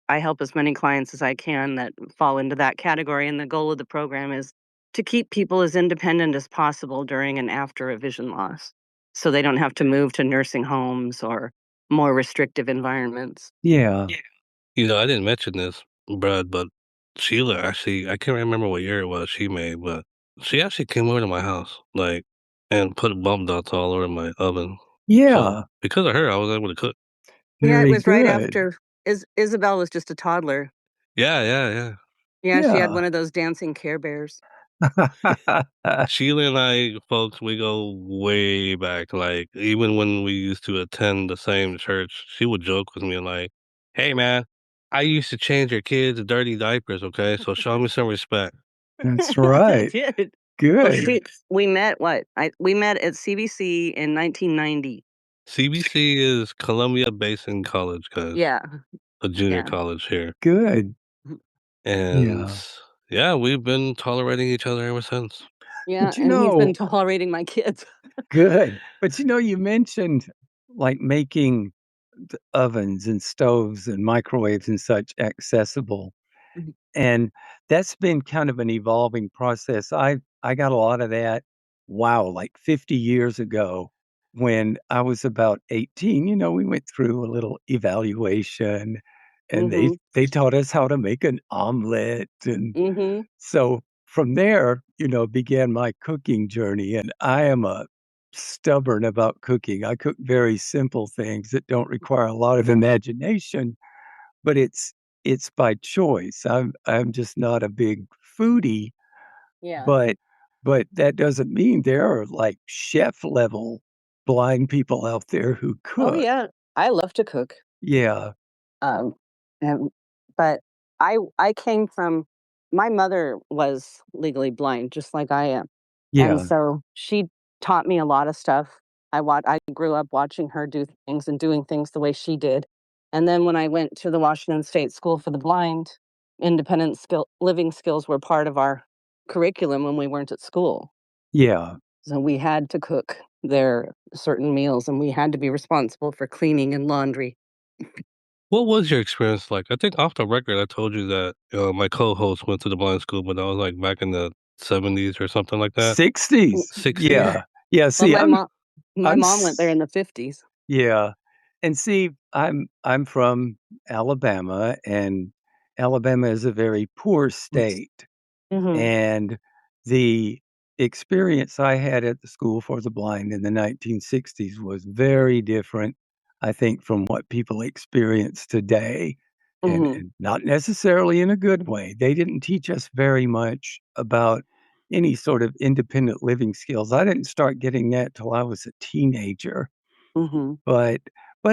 Speaker 3: I help as many clients as I can that fall into that category, and the goal of the program is to keep people as independent as possible during and after a vision loss, so they don't have to move to nursing homes or more restrictive environments.
Speaker 2: Yeah.
Speaker 1: I didn't mention this, Brad, but Sheila actually, I can't remember what year it was she made, but she actually came over to my house, like, and put bump dots all over my oven. So
Speaker 2: Yeah.
Speaker 1: because of her, I was able to cook.
Speaker 3: Yeah, it
Speaker 2: Very
Speaker 3: was right
Speaker 2: good.
Speaker 3: after Isabel was just a toddler.
Speaker 1: Yeah, yeah, yeah.
Speaker 3: Yeah, she had
Speaker 2: Yeah.
Speaker 3: one of those dancing Care Bears.
Speaker 1: Sheila and I, folks, we go way back. Like, even when we used to attend the same church, she would joke with me like, "Hey, man, I used to change your kids' dirty diapers, okay? So show me some respect."
Speaker 2: That's
Speaker 3: I
Speaker 2: right.
Speaker 3: did. Well,
Speaker 2: Good.
Speaker 3: we met what? We met at CBC in 1990.
Speaker 1: CBC is Columbia Basin College, guys,
Speaker 3: Yeah,
Speaker 1: a junior
Speaker 3: yeah.
Speaker 1: college here.
Speaker 2: Good.
Speaker 1: And
Speaker 2: Yeah.
Speaker 1: yeah, we've been tolerating each other ever since.
Speaker 3: Yeah,
Speaker 2: But,
Speaker 3: and he's been tolerating my kids.
Speaker 2: good. But, you mentioned, like, making ovens and stoves and microwaves and such accessible.
Speaker 3: Mhm,
Speaker 2: And that's been kind of an evolving process. I got a lot of that, wow, like 50 years ago when I was about 18. We went through a little evaluation and they
Speaker 3: mhm,
Speaker 2: they taught us how to make an omelet. And
Speaker 3: mhm.
Speaker 2: so from there, began my cooking journey. And I am a stubborn about cooking. I cook very simple things that don't require a lot of imagination, but it's by choice. I'm just not a big foodie,
Speaker 3: Yeah.
Speaker 2: but that doesn't mean there are, like, chef level blind people out there who
Speaker 3: Oh,
Speaker 2: cook.
Speaker 3: yeah. I love to cook.
Speaker 2: Yeah,
Speaker 3: Um, and but I came from my mother was legally blind just like I am. And
Speaker 2: yeah,
Speaker 3: so she taught me a lot of stuff. I grew up watching her do things and doing things the way she did. And then when I went to the Washington State School for the Blind, independent skill living skills were part of our curriculum when we weren't at school.
Speaker 2: yeah,
Speaker 3: So we had to cook their certain meals and we had to be responsible for cleaning and laundry.
Speaker 1: What was your experience like? I think off the record, I told you that my co-host went to the blind school, but that was like back in the 70s or something like that.
Speaker 2: 60s.
Speaker 1: 60s?
Speaker 2: Yeah, yeah,
Speaker 3: Well,
Speaker 2: see,
Speaker 3: my
Speaker 2: I'm
Speaker 3: mom went there
Speaker 2: s
Speaker 3: in the 50s.
Speaker 2: yeah, and see, I'm from Alabama, and Alabama is a very poor state.
Speaker 3: Mhm.
Speaker 2: And the experience I had at the School for the Blind in the 1960s was very different, I think, from what people experience today, and
Speaker 3: Mhm.
Speaker 2: not necessarily in a good way. They didn't teach us very much about any sort of independent living skills. I didn't start getting that till I was a teenager,
Speaker 3: Mhm.
Speaker 2: but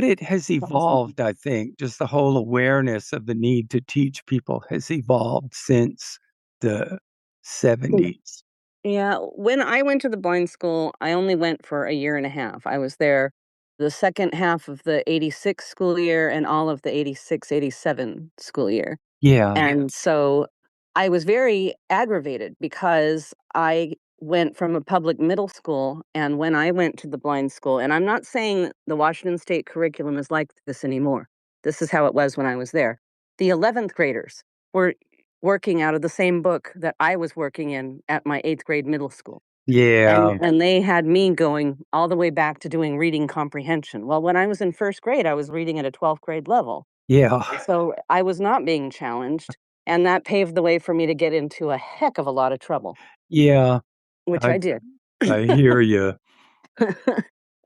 Speaker 2: it has evolved, I think. Just the whole awareness of the need to teach people has evolved since the '70s.
Speaker 3: Yeah, when I went to the blind school, I only went for a year and a half. I was there the second half of the '86 school year and all of the '86, '87 school year.
Speaker 2: Yeah,
Speaker 3: And so I was very aggravated because I went from a public middle school, and when I went to the blind school, and I'm not saying the Washington State curriculum is like this anymore. This is how it was when I was there. The 11th graders were working out of the same book that I was working in at my 8th grade middle school.
Speaker 2: yeah,
Speaker 3: And they had me going all the way back to doing reading comprehension. Well, when I was in 1st grade, I was reading at a 12th grade level.
Speaker 2: yeah,
Speaker 3: So I was not being challenged, and that paved the way for me to get into a heck of a lot of trouble,
Speaker 2: yeah,
Speaker 3: which
Speaker 2: I
Speaker 3: I did.
Speaker 2: I hear you.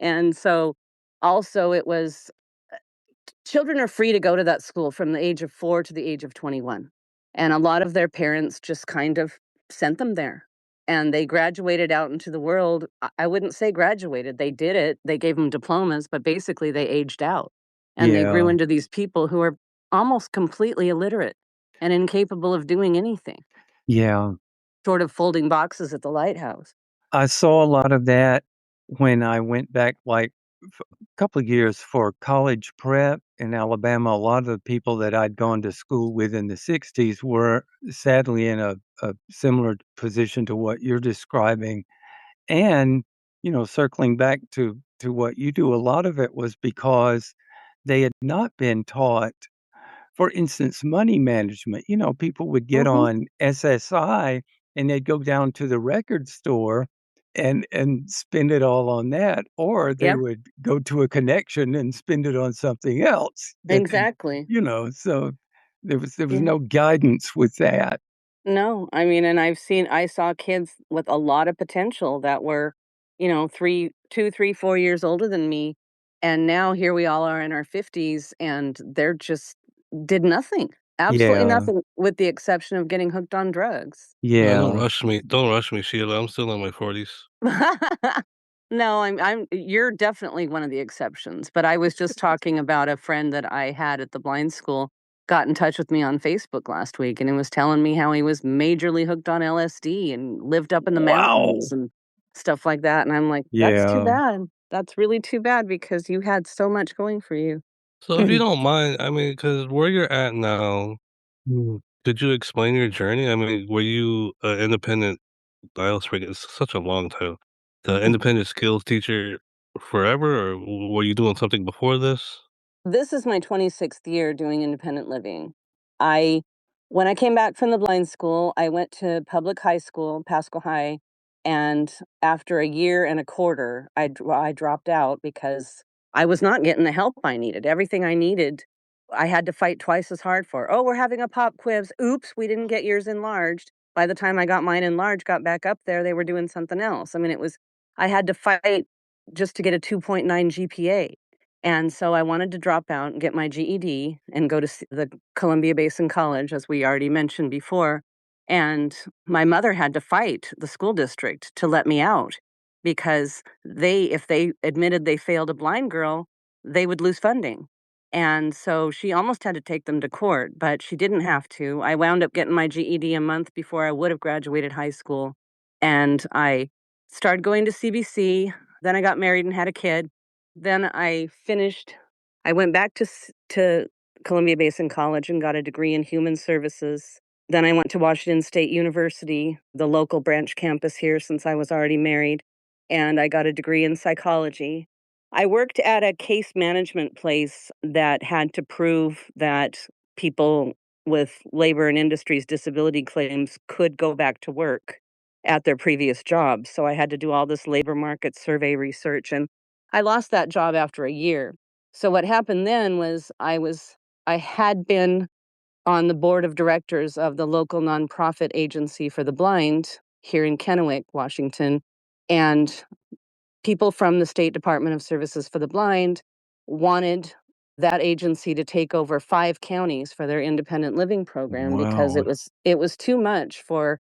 Speaker 3: And so also it was children are free to go to that school from the age of 4 to the age of 21. And a lot of their parents just kind of sent them there. And they graduated out into the world. I wouldn't say graduated. They did it. They gave them diplomas, but basically they aged out. And they grew
Speaker 2: Yeah,
Speaker 3: into these people who are almost completely illiterate and incapable of doing anything,
Speaker 2: yeah.
Speaker 3: short of folding boxes at the lighthouse.
Speaker 2: I saw a lot of that when I went back, like, a couple of years for college prep in Alabama. A lot of the people that I'd gone to school with in the '60s were sadly in a similar position to what you're describing. And, circling back to what you do, a lot of it was because they had not been taught, for instance, money management. People would get
Speaker 3: Mhm.
Speaker 2: on SSI and they'd go down to the record store and spend it all on that, or they
Speaker 3: Yep,
Speaker 2: would go to a connection and spend it on something else that they,
Speaker 3: exactly.
Speaker 2: so there was
Speaker 3: Yeah.
Speaker 2: no guidance with that.
Speaker 3: No, I mean, and I saw kids with a lot of potential that were, 2, 3, 4 years older than me, and now here we all are in our 50s, and they're just did nothing Absolutely
Speaker 2: Yeah.
Speaker 3: nothing with the exception of getting hooked on drugs.
Speaker 1: Don't
Speaker 2: Yeah.
Speaker 1: rush me. Don't rush me, Sheila. I'm still in my 40s.
Speaker 3: No, you're definitely one of the exceptions, but I was just talking about a friend that I had at the blind school got in touch with me on Facebook last week, and he was telling me how he was majorly hooked on LSD and lived up in the
Speaker 2: Wow.
Speaker 3: mountains and stuff like that, and I'm like, "That's too
Speaker 2: Yeah.
Speaker 3: bad. That's really too bad because you had so much going for you."
Speaker 1: So if you
Speaker 2: And
Speaker 1: don't mind, I mean, because where you're at now, could you explain your journey? I mean, were you an independent I always forget, it's such a long title. The independent skills teacher forever, or were you doing something before this?
Speaker 3: This is my 26th year doing independent living. I When I came back from the blind school, I went to public high school, Pasco High, and after a year and a quarter, I dropped out because I was not getting the help I needed. Everything I needed, I had to fight twice as hard for. Oh, we're having a pop quiz. Oops, we didn't get yours enlarged. By the time I got mine enlarged, got back up there, they were doing something else. I mean, I had to fight just to get a 2.9 GPA. And so I wanted to drop out and get my GED and go to the Columbia Basin College, as we already mentioned before. And my mother had to fight the school district to let me out because if they admitted they failed a blind girl, they would lose funding. And so she almost had to take them to court, but she didn't have to. I wound up getting my GED a month before I would have graduated high school. And I started going to CBC. Then I got married and had a kid. Then I went back to Columbia Basin College and got a degree in human services. Then I went to Washington State University, the local branch campus here since I was already married, and I got a degree in psychology. I worked at a case management place that had to prove that people with labor and industries disability claims could go back to work at their previous jobs. So I had to do all this labor market survey research, and I lost that job after a year. So what happened then was I had been on the board of directors of the local nonprofit agency for the blind here in Kennewick, Washington, and people from the State Department of Services for the Blind wanted that agency to take over 5 counties for their independent living program because
Speaker 2: wow.
Speaker 3: it was too much for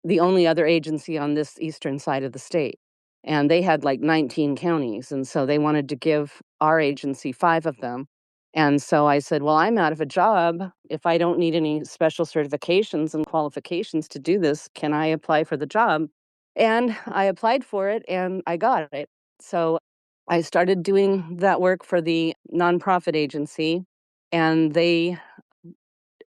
Speaker 3: the only other agency on this eastern side of the state. And they had like 19 counties. And so they wanted to give our agency 5 of them. And so I said, well, I'm out of a job. If I don't need any special certifications and qualifications to do this, can I apply for the job? And I applied for it and I got it. So I started doing that work for the nonprofit agency. And they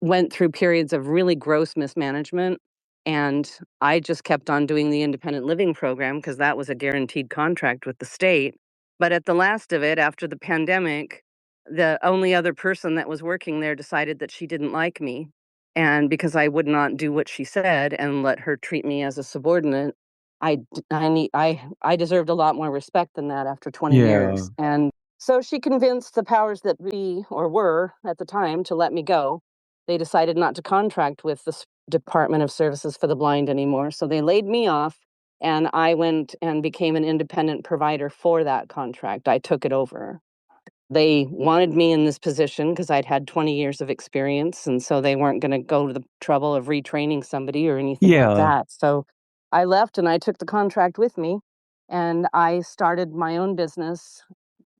Speaker 3: went through periods of really gross mismanagement. And I just kept on doing the independent living program because that was a guaranteed contract with the state. But at the last of it, after the pandemic, the only other person that was working there decided that she didn't like me. And because I would not do what she said and let her treat me as a subordinate, I deserved a lot more respect than that after 20
Speaker 2: Yeah.
Speaker 3: years. And so she convinced the powers that be, or were at the time, to let me go. They decided not to contract with the Department of Services for the Blind anymore, so they laid me off, and I went and became an independent provider for that contract. I took it over. They wanted me in this position because I'd had 20 years of experience, and so they weren't gonna go to the trouble of retraining somebody or anything like
Speaker 2: Yeah.
Speaker 3: that. So I left and I took the contract with me, and I started my own business.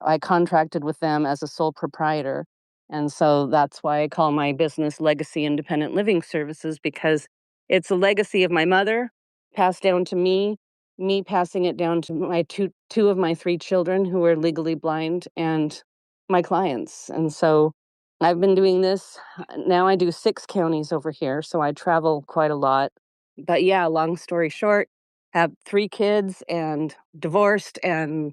Speaker 3: I contracted with them as a sole proprietor. And so that's why I call my business Legacy Independent Living Services because it's a legacy of my mother passed down to me passing it down to my two of my 3 children who are legally blind and my clients. And so I've been doing this. Now I do 6 counties over here, so I travel quite a lot. But yeah, long story short, have 3 kids and divorced and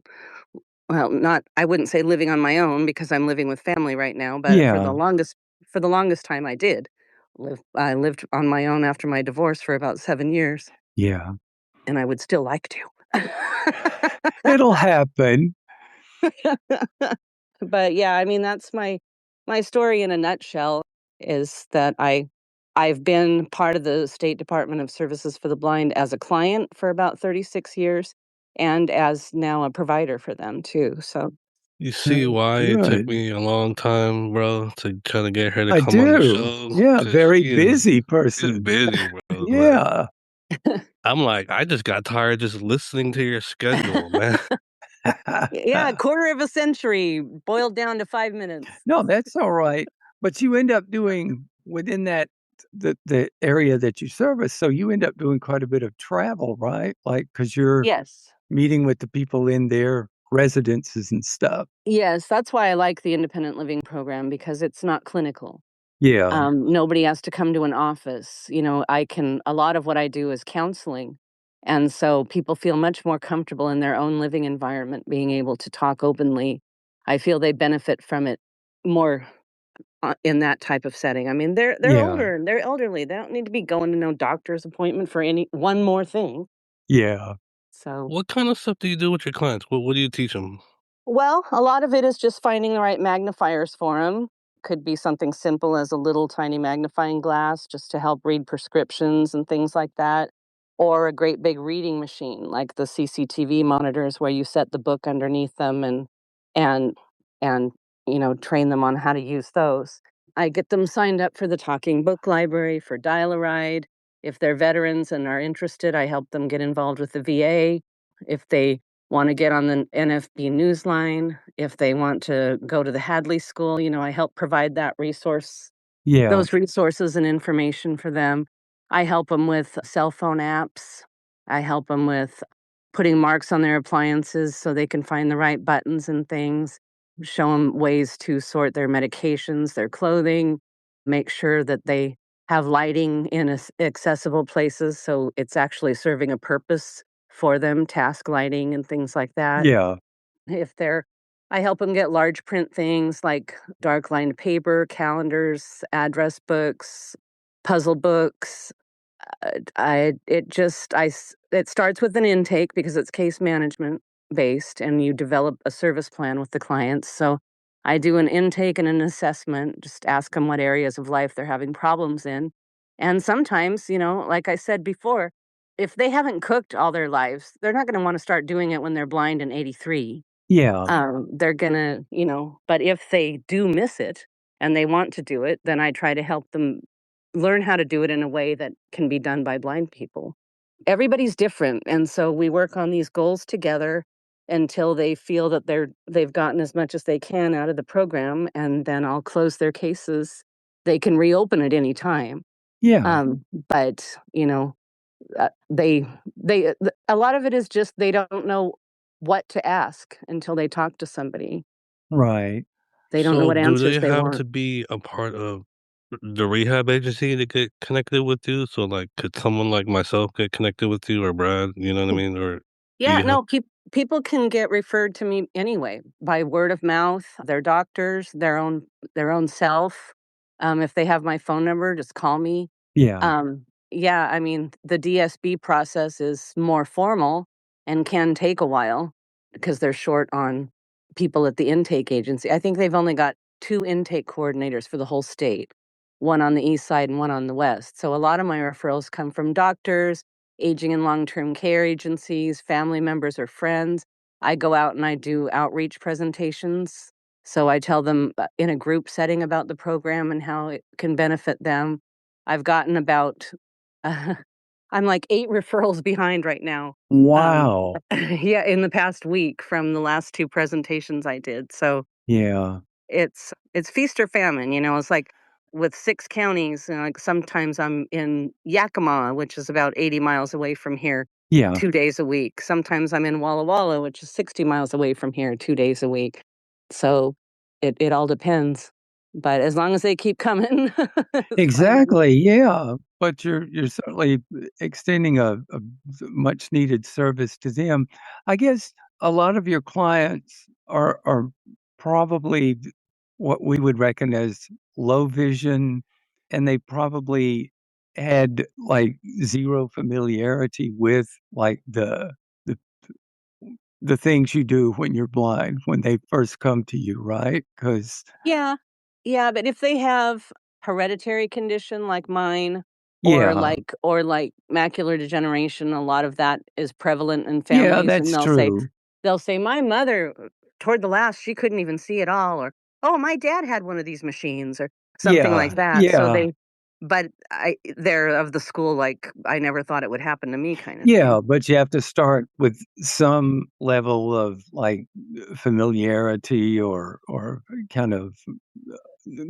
Speaker 3: well, not I wouldn't say living on my own because I'm living with family right now, but
Speaker 2: Yeah.
Speaker 3: for the longest time I did. I lived on my own after my divorce for about 7 years,
Speaker 2: Yeah.
Speaker 3: and I would still like to.
Speaker 2: It'll happen.
Speaker 3: But yeah, I mean that's my story in a nutshell is that I've been part of the State Department of Services for the Blind as a client for about 36 years and as now a provider for them too. So
Speaker 1: You see why it took
Speaker 2: Good.
Speaker 1: me a long time, bro, to try to get her to
Speaker 2: I
Speaker 1: come on the
Speaker 2: do.
Speaker 1: show?
Speaker 2: Yeah,
Speaker 1: 'Cause
Speaker 2: very
Speaker 1: she is
Speaker 2: busy
Speaker 1: she's
Speaker 2: person.
Speaker 1: busy, bro, like,
Speaker 2: Yeah.
Speaker 1: I'm like, "I just got tired just listening to your schedule, man."
Speaker 3: Yeah, a quarter of a century boiled down to 5 minutes.
Speaker 2: No, that's alright, but you end up doing within that the area that you service, so you end up doing quite a bit of travel, right? Like, because 'cause you're
Speaker 3: Yes.
Speaker 2: meeting with the people in their residences and stuff.
Speaker 3: Yes, that's why I like the independent living program because it's not clinical.
Speaker 2: Yeah,
Speaker 3: Nobody has to come to an office. A lot of what I do is counseling. And so people feel much more comfortable in their own living environment, being able to talk openly. I feel they benefit from it more in that type of setting. I mean, they're
Speaker 2: yeah,
Speaker 3: older, they're elderly. They don't need to be going to no doctor's appointment for any one more thing.
Speaker 2: yeah,
Speaker 3: So
Speaker 1: What kinda stuff do you do with your clients? What do you teach them?
Speaker 3: well, a lot of it is just finding the right magnifiers for them. Could be something simple as a little tiny magnifying glass just to help read prescriptions and things like that, or a great big reading machine like the CCTV monitors where you set the book underneath them and and train them on how to use those. I get them signed up for the Talking Book Library for Dial-A-Ride. If they're veterans and are interested, I help them get involved with the VA. If they want to get on the NFB Newsline, if they want to go to the Hadley School, I help provide
Speaker 2: yeah,
Speaker 3: those resources and information for them. I help them with cell phone apps. I help them with putting marks on their appliances so they can find the right buttons and things, show them ways to sort their medications, their clothing, make sure that they have lighting in accessible places so it's actually serving a purpose for them, task lighting and things like that.
Speaker 2: yeah,
Speaker 3: If they're I help them get large print things like dark lined paper, calendars, address books, puzzle books. It starts with an intake because it's case management based and you develop a service plan with the clients. So I do an intake and an assessment, just ask them what areas of life they're having problems in. And sometimes, like I said before, if they haven't cooked all their lives, they're not going to want to start doing it when they're blind and 83.
Speaker 2: yeah,
Speaker 3: They're gonna, but if they do miss it and they want to do it, then I try to help them learn how to do it in a way that can be done by blind people. Everybody's different, and so we work on these goals together until they feel that they've gotten as much as they can out of the program, and then I'll close their cases. They can reopen at any time.
Speaker 2: yeah,
Speaker 3: But a lot of it is just they don't know what to ask until they talk to somebody.
Speaker 2: right.
Speaker 3: They don't know
Speaker 1: So,
Speaker 3: what
Speaker 1: do
Speaker 3: answers
Speaker 1: they
Speaker 3: they
Speaker 1: have to
Speaker 3: want.
Speaker 1: be a part of the rehab agency to get connected with you? So, like, could someone like myself get connected with you or Brad, you know what I mean? Or do
Speaker 3: Yeah,
Speaker 1: you have
Speaker 3: no, people can get referred to me anyway by word of mouth, their doctors, their own self. If they have my phone number, just call me.
Speaker 2: Yeah,
Speaker 3: Yeah, I mean, the DSB process is more formal and can take a while because they're short on people at the intake agency. I think they've only got two intake coordinators for the whole state, one on the east side and one on the west. So a lot of my referrals come from doctors, aging and long-term care agencies, family members or friends. I go out and I do outreach presentations. So I tell them in a group setting about the program and how it can benefit them. I've gotten about uh, I'm like 8 referrals behind right now.
Speaker 2: wow.
Speaker 3: Yeah, in the past week from the last 2 presentations I did. So
Speaker 2: Yeah,
Speaker 3: it's feast or famine, it's like with 6 counties, like sometimes I'm in Yakima, which is about 80 miles away from here,
Speaker 2: yeah.
Speaker 3: 2 days a week. Sometimes I'm in Walla Walla, which is 60 miles away from here, 2 days a week. So it all depends. But as long as they keep coming, it's fine with me.
Speaker 2: Exactly, yeah, but you're certainly extending a much needed service to them. I guess a lot of your clients are probably what we would reckon as low vision, and they probably had, like, 0 familiarity with, like, the the things you do when you're blind, when they first come to you, right? Because
Speaker 3: Yeah. Yeah, but if they have hereditary condition like mine
Speaker 2: yeah,
Speaker 3: or like macular degeneration, a lot of that is prevalent in
Speaker 2: yeah,
Speaker 3: families and
Speaker 2: that's true.
Speaker 3: they'll say my mother toward the last, she couldn't even see at all, or, "Oh, my dad had one of these machines," or something
Speaker 2: Yeah,
Speaker 3: like that. So
Speaker 2: yeah,
Speaker 3: they're of the school, like, "I never thought it would happen to me," kinda
Speaker 2: yeah,
Speaker 3: thing.
Speaker 2: but you have to start with some level of, like, familiarity or kind of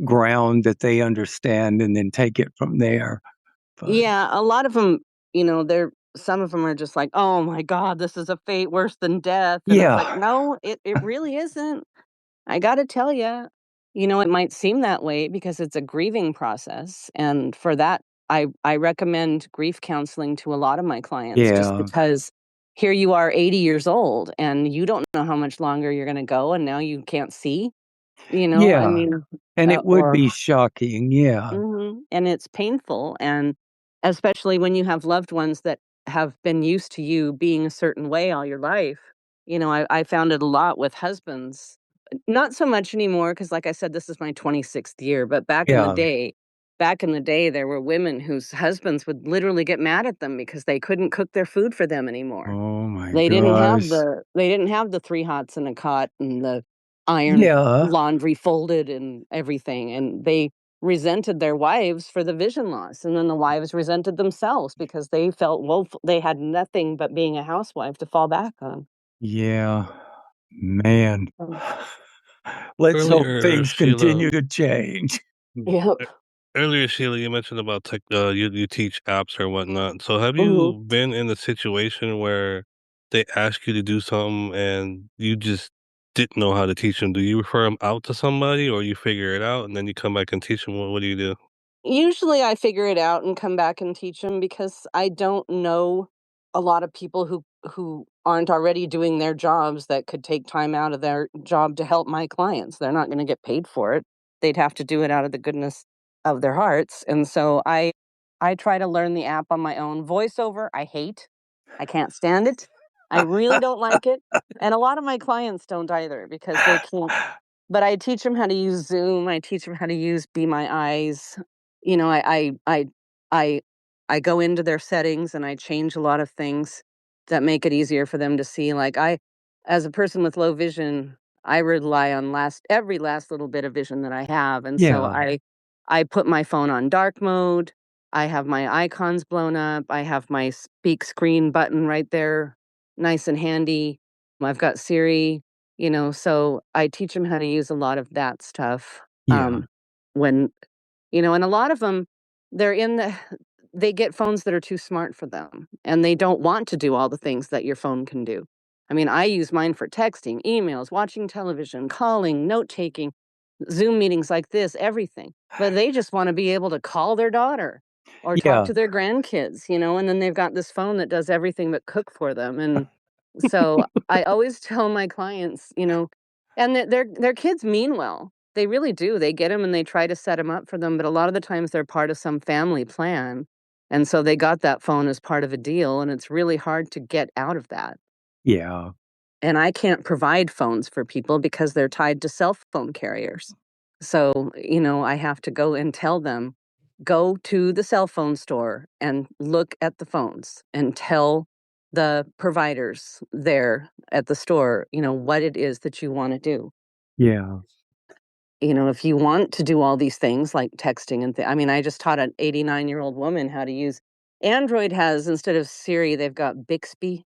Speaker 2: ground that they understand and then take it from there, but
Speaker 3: Yeah, a lot of them, they're some of them are just like, "Oh my god, this is a fate worse than death," and it's like,
Speaker 2: yeah,
Speaker 3: "No, it really isn't. I gotta tell you, it might seem that way because it's a grieving process, and for that, I recommend grief counseling to a lot of my clients just
Speaker 2: yeah,
Speaker 3: because here you are 80 years old, and you don't know how much longer you're gonna go, and now you can't see, I
Speaker 2: yeah,
Speaker 3: mean,
Speaker 2: and it would
Speaker 3: or
Speaker 2: be shocking, yeah,
Speaker 3: and it's painful, and especially when you have loved ones that have been used to you being a certain way all your life. I found it a lot with husbands. Not so much anymore because, like I said, this is my 26th year, but
Speaker 2: yeah.
Speaker 3: back in the day, there were women whose husbands would literally get mad at them because they couldn't cook their food for them anymore.
Speaker 2: Oh my gosh.
Speaker 3: They didn't have the 3 hots and a cot and the iron
Speaker 2: Yeah,
Speaker 3: laundry folded and everything, and they resented their wives for the vision loss, and then the wives resented themselves because they felt they had nothing but being a housewife to fall back on.
Speaker 2: yeah, man.
Speaker 3: Um,
Speaker 2: Let's hope
Speaker 1: Earlier,
Speaker 2: things
Speaker 1: Sheila
Speaker 2: continue to change.
Speaker 3: Yep.
Speaker 1: e earlier, Sheila, you mentioned about you teach apps or whatnot. So have
Speaker 3: Mhm.
Speaker 1: you been in a situation where they ask you to do something and you just didn't know how to teach them? Do you refer them out to somebody or you figure it out and then you come back and teach them? What do you do?
Speaker 3: Usually, I figure it out and come back and teach them because I don't know a lot of people who aren't already doing their jobs that could take time out of their job to help my clients. They're not gonna get paid for it. They'd have to do it out of the goodness of their hearts, and so I try to learn the app on my own. VoiceOver, I hate. I can't stand it. I really don't like it, and a lot of my clients don't either because they can't, but I teach them how to use Zoom, I teach them how to use Be My Eyes. You know, I I go into their settings and I change a lot of things that make it easier for them to see. Like, as a person with low vision, I rely on every last little bit of vision that I have, and so
Speaker 2: Yeah,
Speaker 3: I put my phone on dark mode, I have my icons blown up, I have my speak screen button right there, nice and handy. I've got Siri, so I teach them how to use a lot of that stuff,
Speaker 2: yeah,
Speaker 3: when and a lot of them, they're in the they get phones that are too smart for them, and they don't want to do all the things that your phone can do. I mean, I use mine for texting, emails, watching television, calling, note-taking, Zoom meetings like this, everything. But they just wanna be able to call their daughter or talk
Speaker 2: yeah,
Speaker 3: to their grandkids, and then they've got this phone that does everything but cook for them, and so I always tell my clients, and their kids mean well. They really do. They get them and they try to set them up for them, but a lot of the times they're part of some family plan, and so they got that phone as part of a deal, and it's really hard to get out of that.
Speaker 2: yeah,
Speaker 3: And I can't provide phones for people because they're tied to cell phone carriers. So, I have to go and tell them, "Go to the cell phone store and look at the phones and tell the providers there at the store, what it is that you wanna do."
Speaker 2: yeah,
Speaker 3: If you want to do all these things like texting and I mean, I just taught an 89-year-old woman how to use Android has, instead of Siri, they've got Bixby,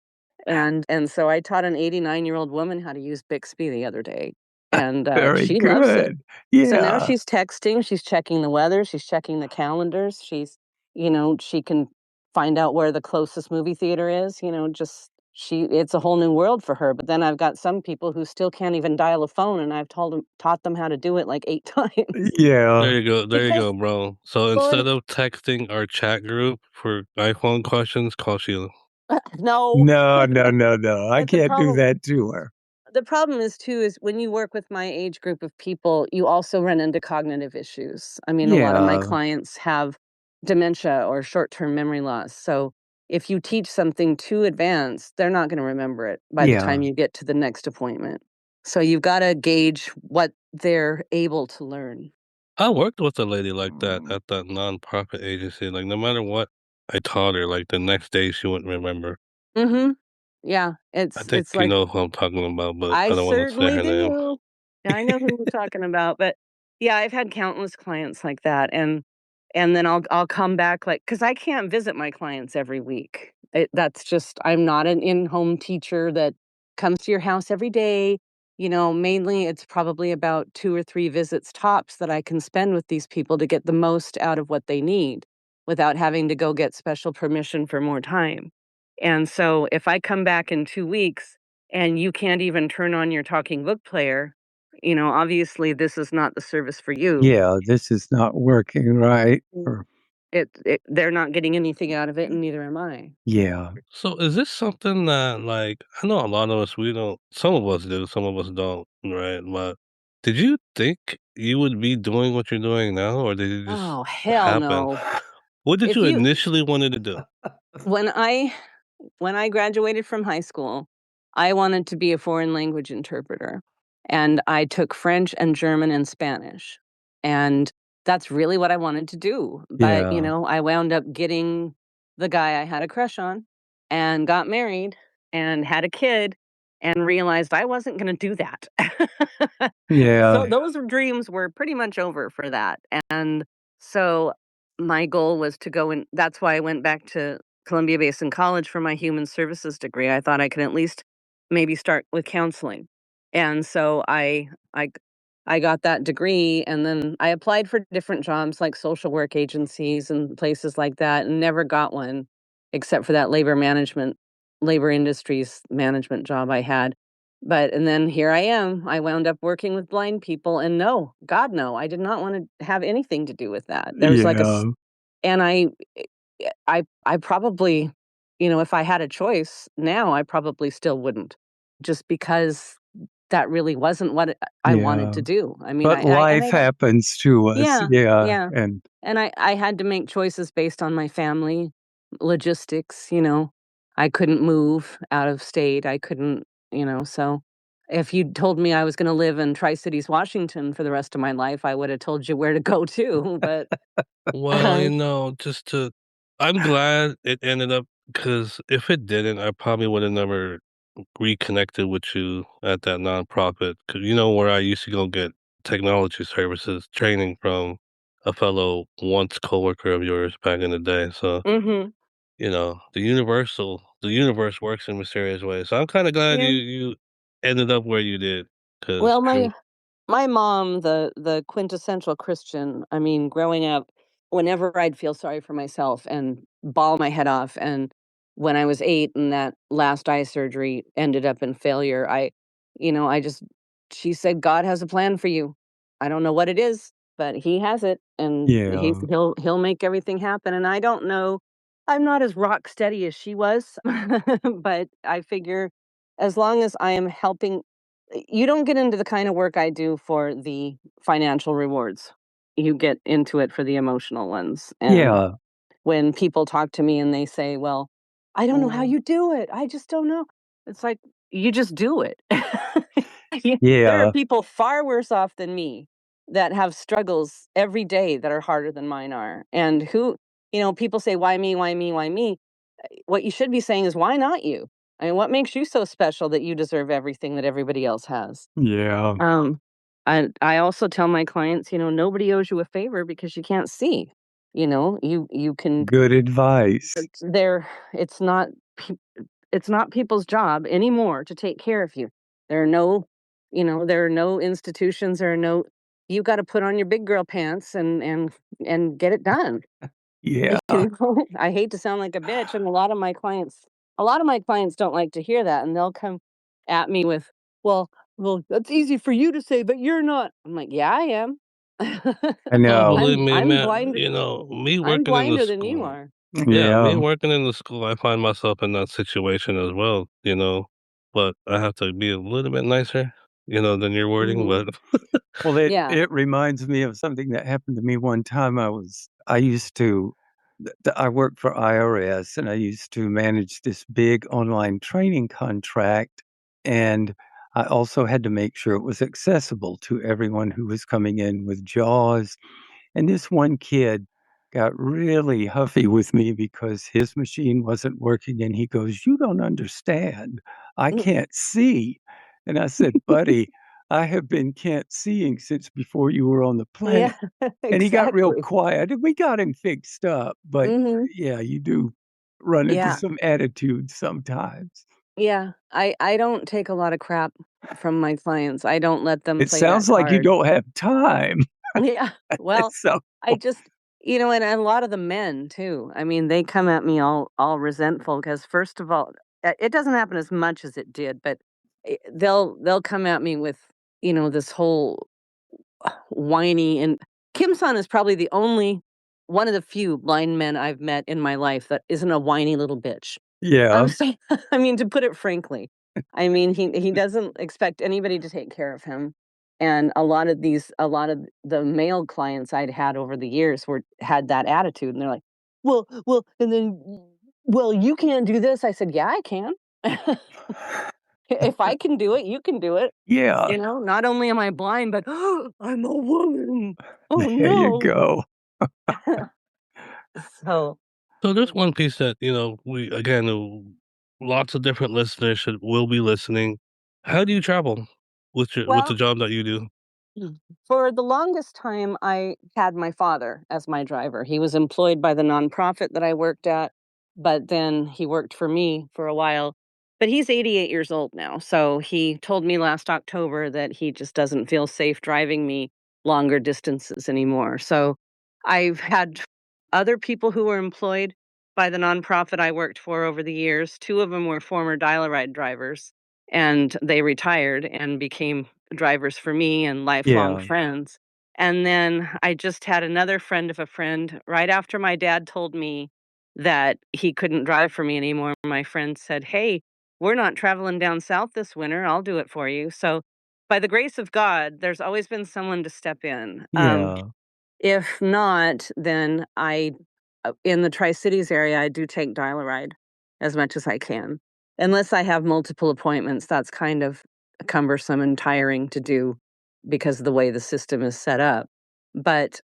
Speaker 3: and so I taught an 89-year-old woman how to use Bixby the other day, and,
Speaker 2: very
Speaker 3: she loves it.
Speaker 2: good.
Speaker 3: So now
Speaker 2: Yeah,
Speaker 3: she's texting, she's checking the weather, she's checking the calendars, she can find out where the closest movie theater is, just it's a whole new world for her. But then I've got some people who still can't even dial a phone, and I've taught them how to do it like 8 times
Speaker 2: yeah.
Speaker 1: There you
Speaker 3: because
Speaker 1: go, bro. So
Speaker 3: well,
Speaker 1: instead of texting our chat group for iPhone questions, call Sheila.
Speaker 3: no.
Speaker 2: No, no, no, no, I
Speaker 3: But the
Speaker 2: can't do
Speaker 3: problem
Speaker 2: that to her.
Speaker 3: the problem is too is when you work with my age group of people, you also run into cognitive issues. I mean, a lot of my
Speaker 2: Yeah,
Speaker 3: clients have dementia or short-term memory loss. So if you teach something too advanced, they're not going to remember it by the time
Speaker 2: yeah,
Speaker 3: you get to the next appointment. So you've got to gauge what they're able to learn.
Speaker 1: I worked with a lady like that at that nonprofit agency. Like no matter what I taught her, like the next day she wouldn't remember.
Speaker 3: Mhm. Yeah,
Speaker 1: I
Speaker 3: it's
Speaker 1: think
Speaker 3: it's
Speaker 1: you
Speaker 3: like
Speaker 1: know who I'm talking about, but
Speaker 3: I
Speaker 1: I don't wanna say
Speaker 3: certainly
Speaker 1: her name.
Speaker 3: do. I know who you're talking about, but yeah, I've had countless clients like that, and then I'll come back like because I can't visit my clients every week. That's just I'm not an in-home teacher that comes to your house every day. Mainly it's probably about 2 or 3 visits tops that I can spend with these people to get the most out of what they need without having to go get special permission for more time. And so if I come back in 2 weeks and you can't even turn on your talking book player, obviously this is not the service for you.
Speaker 2: Yeah, this is not working right.
Speaker 3: Mm.
Speaker 2: Or
Speaker 3: They're not getting anything out of it, and neither am I.
Speaker 2: yeah,
Speaker 1: So is this something that, like, I know a lot of us, we don't, some of us do, some of us don't, right? But did you think you would be doing what you're doing now, or did it just
Speaker 3: Oh, hell
Speaker 1: happen?
Speaker 3: no.
Speaker 1: What did
Speaker 3: If
Speaker 1: you
Speaker 3: you
Speaker 1: initially wanted to do?
Speaker 3: when I when I graduated from high school, I wanted to be a foreign language interpreter, and I took French and German and Spanish, and that's really what I wanted to do, but,
Speaker 2: yeah,
Speaker 3: I wound up getting the guy I had a crush on, and got married, and had a kid, and realized I wasn't gonna do that.
Speaker 2: yeah,
Speaker 3: So those dreams were pretty much over for that, and so my goal was to go and that's why I went back to Columbia Basin College for my human services degree. I thought I could at least maybe start with counseling. And so I got that degree and then I applied for different jobs like social work agencies and places like that and never got one except for that labor industries management job I had. But and then here I am. I wound up working with blind people and no, God no, I did not want to have anything to do with that. There's like a
Speaker 2: yeah,
Speaker 3: and I probably, if I had a choice now, I probably still wouldn't, just because that really wasn't what I wanted
Speaker 2: yeah.
Speaker 3: to do. I mean,
Speaker 2: But
Speaker 3: and
Speaker 2: life
Speaker 3: I
Speaker 2: happens to us.
Speaker 3: yeah,
Speaker 2: Yeah,
Speaker 3: yeah,
Speaker 2: and
Speaker 3: and I had to make choices based on my family, logistics, I couldn't move out of state. I couldn't, so if you told me I was gonna live in Tri-Cities, Washington for the rest of my life, I would have told you where to go to, but,
Speaker 1: Well, just to, I'm glad it ended up, because if it didn't, I probably would have never reconnected with you at that nonprofit. Because you know where I used to go get technology services training from a fellow once coworker of yours back in the day. So
Speaker 3: mhm,
Speaker 1: the universe works in mysterious ways. So I'm kind of glad
Speaker 3: yeah.
Speaker 1: you ended up where you did. Because
Speaker 3: Well, my mom, the quintessential Christian, I mean, growing up, whenever I'd feel sorry for myself and bawl my head off, and when I was 8 and that last eye surgery ended up in failure, I just she said, "God has a plan for you. I don't know what it is, but he has it, and
Speaker 2: yeah,
Speaker 3: he'll make everything happen." And I don't know, I'm not as rock steady as she was, but I figure as long as I am helping you don't get into the kind of work I do for the financial rewards. You get into it for the emotional ones. And
Speaker 2: yeah,
Speaker 3: when people talk to me and they say, "Well, I don't know how you do it. I just don't know." It's like, you just do it. There are
Speaker 2: yeah,
Speaker 3: people far worse off than me that have struggles every day that are harder than mine are. And people say, "Why me? Why me? Why me?" What you should be saying is, "Why not you?" I mean, what makes you so special that you deserve everything that everybody else has?
Speaker 2: yeah.
Speaker 3: Um, I also tell my clients, nobody owes you a favor because you can't see. You can
Speaker 2: Good advice.
Speaker 3: there it's not pe- it's not people's job anymore to take care of you. There are no, there are no institutions, there are no you got to put on your big girl pants and get it done.
Speaker 2: Yeah,
Speaker 3: I hate to sound like a bitch, and a lot of my clients don't like to hear that, and they'll come at me with, "Well, that's easy for you to say, but you're not." I'm like, "Yeah, I am.
Speaker 2: I
Speaker 1: oh,
Speaker 2: know.
Speaker 1: believe
Speaker 3: I'm
Speaker 1: me,
Speaker 3: I'm
Speaker 1: man,
Speaker 3: blind.
Speaker 1: me
Speaker 3: I'm
Speaker 1: working in the
Speaker 3: blinder than you
Speaker 1: school.
Speaker 3: are."
Speaker 1: Yeah,
Speaker 2: Yeah,
Speaker 1: me working in the school, I find myself in that situation as well, but I have to be a little bit nicer, than your wording,
Speaker 3: Mhm.
Speaker 1: but
Speaker 2: well, it
Speaker 3: Yeah.
Speaker 2: it reminds me of something that happened to me one time. I used to I worked for IRS, and I used to manage this big online training contract, and I also had to make sure it was accessible to everyone who was coming in with JAWS, and this one kid got really huffy with me because his machine wasn't working, and he goes, "You don't understand. I
Speaker 3: Mm.
Speaker 2: can't see." And I said, "Buddy, I have been can't seeing since before you were on the
Speaker 3: Yeah,
Speaker 2: planet." And he got real
Speaker 3: exactly.
Speaker 2: quiet, and we got him fixed up, but,
Speaker 3: Mhm.
Speaker 2: yeah, you do run into
Speaker 3: Yeah.
Speaker 2: some attitudes sometimes.
Speaker 3: Yeah. I don't take a lot of crap from my clients. I don't let them
Speaker 2: It
Speaker 3: play that
Speaker 2: sounds like you
Speaker 3: card.
Speaker 2: don't have time.
Speaker 3: Yeah. Well,
Speaker 2: So
Speaker 3: I just and a lot of the men too. I mean, they come at me all resentful because first of all, it doesn't happen as much as it did, but they'll come at me with this whole whiny. And Kim Son is probably the only one of the few blind men I've met in my life that isn't a whiny little bitch.
Speaker 2: yeah,
Speaker 3: I'm saying, I mean, to put it frankly, I mean, he doesn't expect anybody to take care of him. And a lot of the male clients I'd had over the years had that attitude, and they're like, and then, well, you can't do this. I said, yeah, I can. If I can do it, you can do it.
Speaker 2: yeah,
Speaker 3: Not only am I blind, but I'm a woman. Oh
Speaker 2: there you
Speaker 3: no.
Speaker 2: go.
Speaker 3: So,
Speaker 1: So there's one piece that, we again, lots of different listeners will be listening. How do you travel with the
Speaker 3: well,
Speaker 1: job that you do?
Speaker 3: Mm. For the longest time, I had my father as my driver. He was employed by the nonprofit that I worked at, but then he worked for me for a while. But he's 88 years old now. So he told me last October that he just doesn't feel safe driving me longer distances anymore. So I've had other people who were employed by the nonprofit I worked for over the years. Two of them were former Dial-A-Ride drivers, and they retired and became drivers for me and lifelong
Speaker 2: Yeah,
Speaker 3: friends. And then I just had another friend of a friend right after my dad told me that he couldn't drive for me anymore. My friend said, "Hey, we're not traveling down south this winter. I'll do it for you." So, by the grace of God, there's always been someone to step in.
Speaker 2: yeah,
Speaker 3: If not, then in the Tri-Cities area, I do take Dial-A-Ride as much as I can. Unless I have multiple appointments, that's kind of cumbersome and tiring to do because of the way the system is set up. But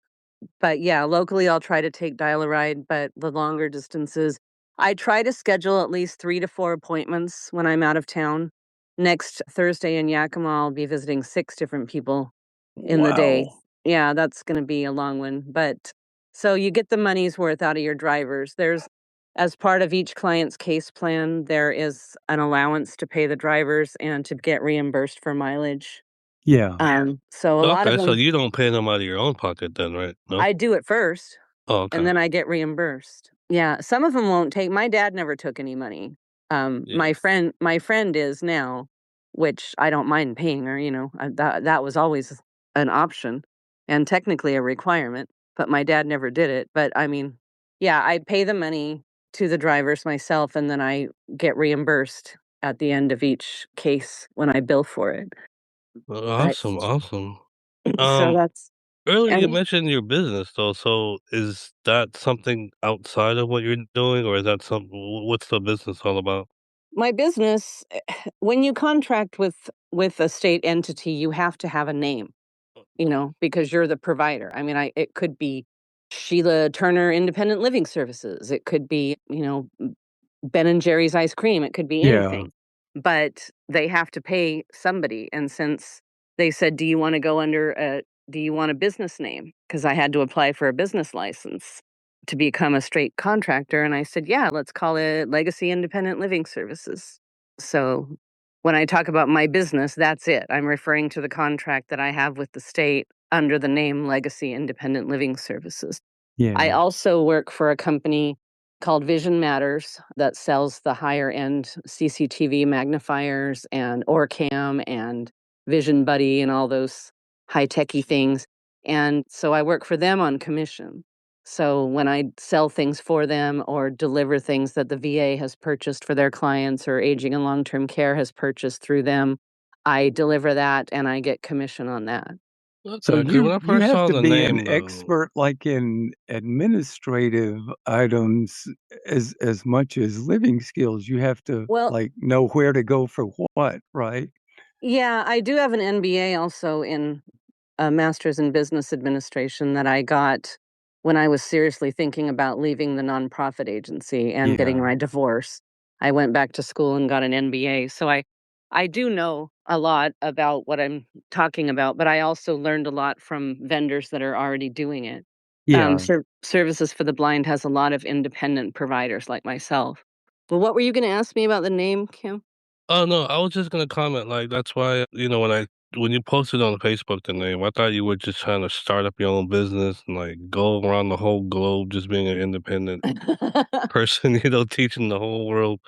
Speaker 3: yeah, locally I'll try to take Dial-A-Ride, but the longer distances, I try to schedule at least 3 to 4 appointments when I'm out of town. Next Thursday in Yakima, I'll be visiting 6 different people in the day.
Speaker 2: wow,
Speaker 3: Yeah, that's gonna be a long one, but so you get the money's worth out of your drivers. As part of each client's case plan, there is an allowance to pay the drivers and to get reimbursed for mileage.
Speaker 2: yeah,
Speaker 3: So a lot of
Speaker 1: Okay, so
Speaker 3: them,
Speaker 1: you don't pay them out of your own pocket then, right? No?
Speaker 3: I do it first,
Speaker 1: Oh,
Speaker 3: and
Speaker 1: okay.
Speaker 3: then I get reimbursed. Yeah, some of them won't take my dad never took any money.
Speaker 1: Yeah.
Speaker 3: My friend is now, which I don't mind paying her, that was always an option and technically a requirement, but my dad never did it. But I mean, yeah, I pay the money to the drivers myself, and then I get reimbursed at the end of each case when I bill for it. But
Speaker 1: Awesome, awesome.
Speaker 3: so
Speaker 1: Um,
Speaker 3: that's
Speaker 1: Earlier you
Speaker 3: and
Speaker 1: mentioned your business though, so is that something outside of what you're doing, or is that what's the business all about?
Speaker 3: my business, when you contract with a state entity, you have to have a name, because you're the provider. I mean, it could be Sheila Turner Independent Living Services. It could be, Ben and Jerry's ice cream. It could be
Speaker 2: yeah,
Speaker 3: anything. But they have to pay somebody. And since they said, do you want a business name? Because I had to apply for a business license to become a straight contractor. And I said, yeah, let's call it Legacy Independent Living Services. So when I talk about my business, that's it. I'm referring to the contract that I have with the state under the name Legacy Independent Living Services. I
Speaker 2: yeah,
Speaker 3: also work for a company called Vision Matters that sells the higher end CCTV magnifiers and Orcam and Vision Buddy and all those high techy things. And so I work for them on commission. So when I sell things for them or deliver things that the VA has purchased for their clients or aging and long term care has purchased through them, I deliver that and I get commission on that.
Speaker 2: So
Speaker 1: Okay, because when
Speaker 2: you
Speaker 1: I
Speaker 2: you
Speaker 1: first
Speaker 2: have
Speaker 1: saw
Speaker 2: to
Speaker 1: the
Speaker 2: be an
Speaker 1: name,
Speaker 2: expert, like, in administrative items as much as living skills. You have to,
Speaker 3: Well,
Speaker 2: like, know where to go for what, right?
Speaker 3: yeah, I do have an MBA also in a master's in business administration that I got. when I was seriously thinking about leaving the nonprofit agency and getting
Speaker 2: Yeah.
Speaker 3: my divorce. I went back to school and got an MBA. So I do know a lot about what I'm talking about, but I also learned a lot from vendors that are already doing it.
Speaker 2: Yeah.
Speaker 3: Services for the Blind has a lot of independent providers like myself. Well, what were you going to ask me about the name, Kim?
Speaker 1: Oh, no, I was just gonna comment, like, that's why, when you posted on Facebook the name, I thought you were just trying to start up your own business and, like, go around the whole globe just being an independent person, teaching the whole world.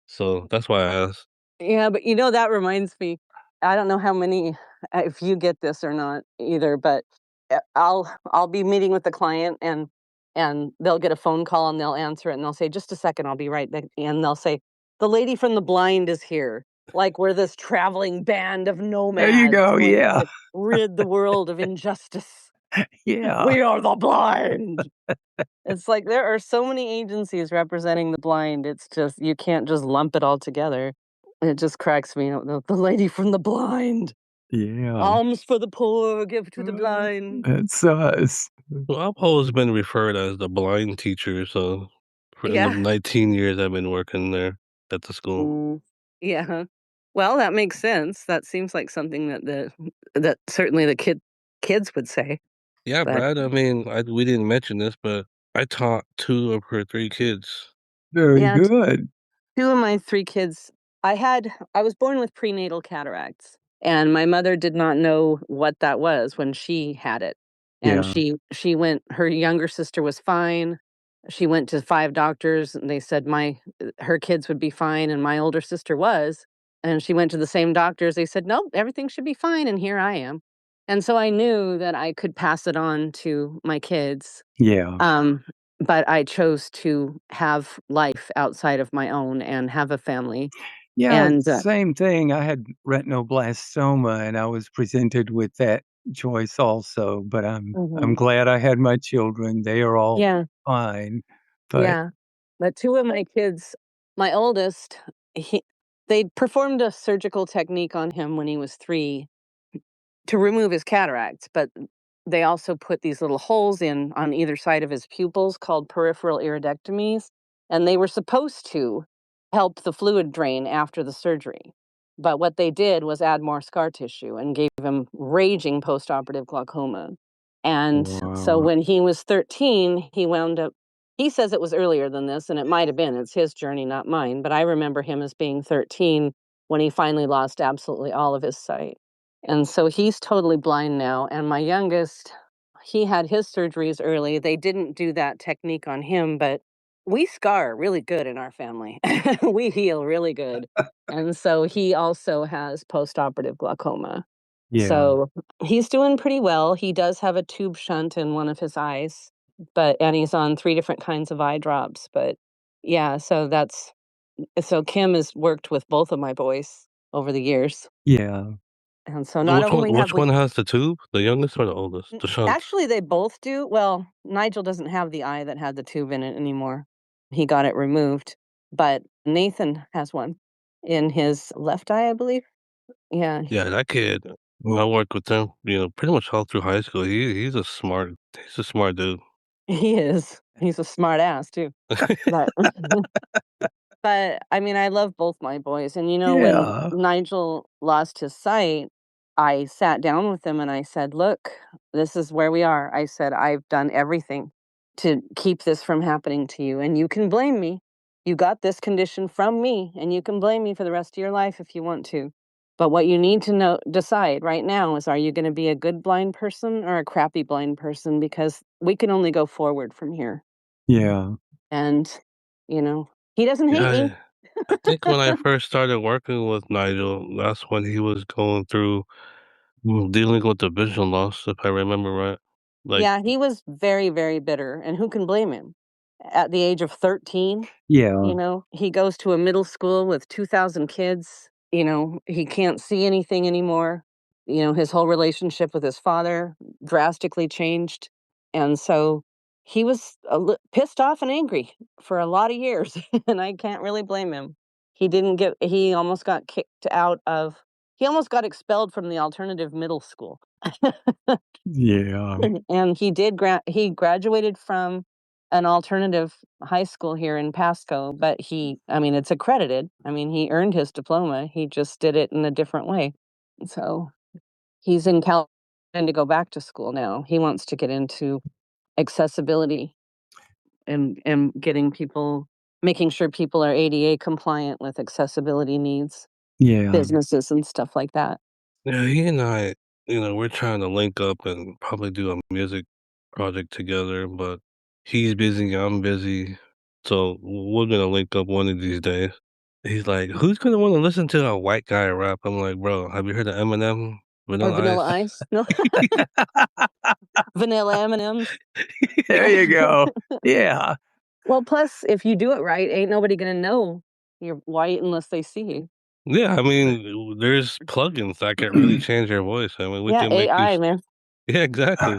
Speaker 1: So, that's why I asked.
Speaker 3: Yeah, but that reminds me. I don't know how many, if you get this or not either, but I'll be meeting with the client and they'll get a phone call and they'll answer it and they'll say, "Just a second, I'll be right back." And they'll say, "The lady from the blind is here." Like we're this traveling band of
Speaker 2: There you
Speaker 3: nomads
Speaker 2: go,
Speaker 3: going
Speaker 2: yeah.
Speaker 3: to rid the world of injustice.
Speaker 2: Yeah.
Speaker 3: We are the blind. It's like there are so many agencies representing the blind. It's just you can't just lump it all together. It just cracks me up. The lady from the blind.
Speaker 2: Yeah.
Speaker 3: Alms for the poor, give to the blind.
Speaker 2: It's us.
Speaker 1: Well, I've always been referred as the blind teacher, so for in the
Speaker 3: Yeah.
Speaker 1: 19 years I've been working there at the school.
Speaker 3: Mm, yeah. Well, that makes sense. That seems like something that that certainly the kids would say.
Speaker 1: Yeah,
Speaker 3: But
Speaker 1: Brad, I mean, we didn't mention this, but I taught 2 of her 3 kids.
Speaker 2: Very
Speaker 3: yeah,
Speaker 2: good.
Speaker 3: 2 of my 3 kids, I was born with prenatal cataracts, and my mother did not know what that was when she had it. And
Speaker 2: Yeah.
Speaker 3: she went her younger sister was fine. She went to 5 doctors, and they said her kids would be fine, and my older sister was. And she went to the same doctors, they said, "Nope, everything should be fine," and here I am. And so I knew that I could pass it on to my kids.
Speaker 2: Yeah.
Speaker 3: Um, but I chose to have life outside of my own and have a family.
Speaker 2: Yeah,
Speaker 3: And,
Speaker 2: same thing. I had retinoblastoma, and I was presented with that choice also, but I'm
Speaker 3: Mhm.
Speaker 2: glad I had my children. They are all
Speaker 3: Yeah,
Speaker 2: fine, but
Speaker 3: yeah. But 2 of my kids, my oldest, he they performed a surgical technique on him when he was 3 to remove his cataracts, but they also put these little holes in on either side of his pupils called peripheral iridectomies, and they were supposed to help the fluid drain after the surgery. But what they did was add more scar tissue and gave him raging postoperative glaucoma. And so
Speaker 2: wow.
Speaker 3: when he was 13, he wound up he says it was earlier than this, and it might have been. It's his journey, not mine. But I remember him as being 13 when he finally lost absolutely all of his sight. And so he's totally blind now. And my youngest, he had his surgeries early. They didn't do that technique on him, but we scar really good in our family. We heal really good. And so he also has postoperative glaucoma.
Speaker 2: Yeah.
Speaker 3: So he's doing pretty well. He does have a tube shunt in one of his eyes, and he's on 3 different kinds of eye drops. But yeah, so Kim has worked with both of my boys over the years.
Speaker 2: Yeah.
Speaker 3: And so not only have
Speaker 1: Which
Speaker 3: we
Speaker 1: one has the tube? The youngest or the oldest? The shunts?
Speaker 3: actually, they both do. Well, Nigel doesn't have the eye that had the tube in it anymore. He got it removed, but Nathan has one in his left eye, I believe. Yeah,
Speaker 1: Yeah, that kid, I worked with him, pretty much all through high school. He's a smart dude.
Speaker 3: he is. He's a smart ass too. But But, I mean, I love both my boys, and, when
Speaker 2: Yeah.
Speaker 3: Nigel lost his sight, I sat down with him and I said, "Look, this is where we are." I said, "I've done everything to keep this from happening to you, and you can blame me. You got this condition from me, and you can blame me for the rest of your life if you want to. But what you need to decide right now is, are you gonna be a good blind person or a crappy blind person? Because we can only go forward from here."
Speaker 2: Yeah.
Speaker 3: And, you know, he doesn't hate me.
Speaker 1: Yeah, I think when I first started working with Nigel, that's when he was going through dealing with the vision loss, if I remember right. Like,
Speaker 3: Yeah, he was very, very bitter, and who can blame him? At the age of 13,
Speaker 2: Yeah.
Speaker 3: he goes to a middle school with 2,000 kids. He can't see anything anymore. His whole relationship with his father drastically changed. And so he was pissed off and angry for a lot of years, and I can't really blame him. He almost got kicked out of, he almost got expelled from the alternative middle school.
Speaker 2: Yeah.
Speaker 3: And he graduated from an alternative high school here in Pasco, but I mean, it's accredited. I mean, he earned his diploma. He just did it in a different way. So he's in California to go back to school now. He wants to get into accessibility and making sure people are ADA compliant with accessibility needs,
Speaker 2: Yeah.
Speaker 3: businesses and stuff like that.
Speaker 1: Yeah, he and I, we're trying to link up and probably do a music project together, but he's busy, I'm busy. So we're gonna link up one of these days. He's like, "Who's gonna want to listen to a white guy rap?" I'm like, "Bro, have you heard of Eminem,
Speaker 3: Or
Speaker 1: Vanilla
Speaker 3: Vanilla
Speaker 1: Ice?"
Speaker 3: Ice? No. Vanilla M&Ms.
Speaker 2: There you go. Yeah.
Speaker 3: Well, plus, if you do it right, ain't nobody gonna know you're white unless they see you.
Speaker 1: Yeah, I mean, there's plugins that can really change your voice. I mean, we
Speaker 3: Yeah,
Speaker 1: can make you.
Speaker 3: AI, man.
Speaker 1: Yeah, exactly.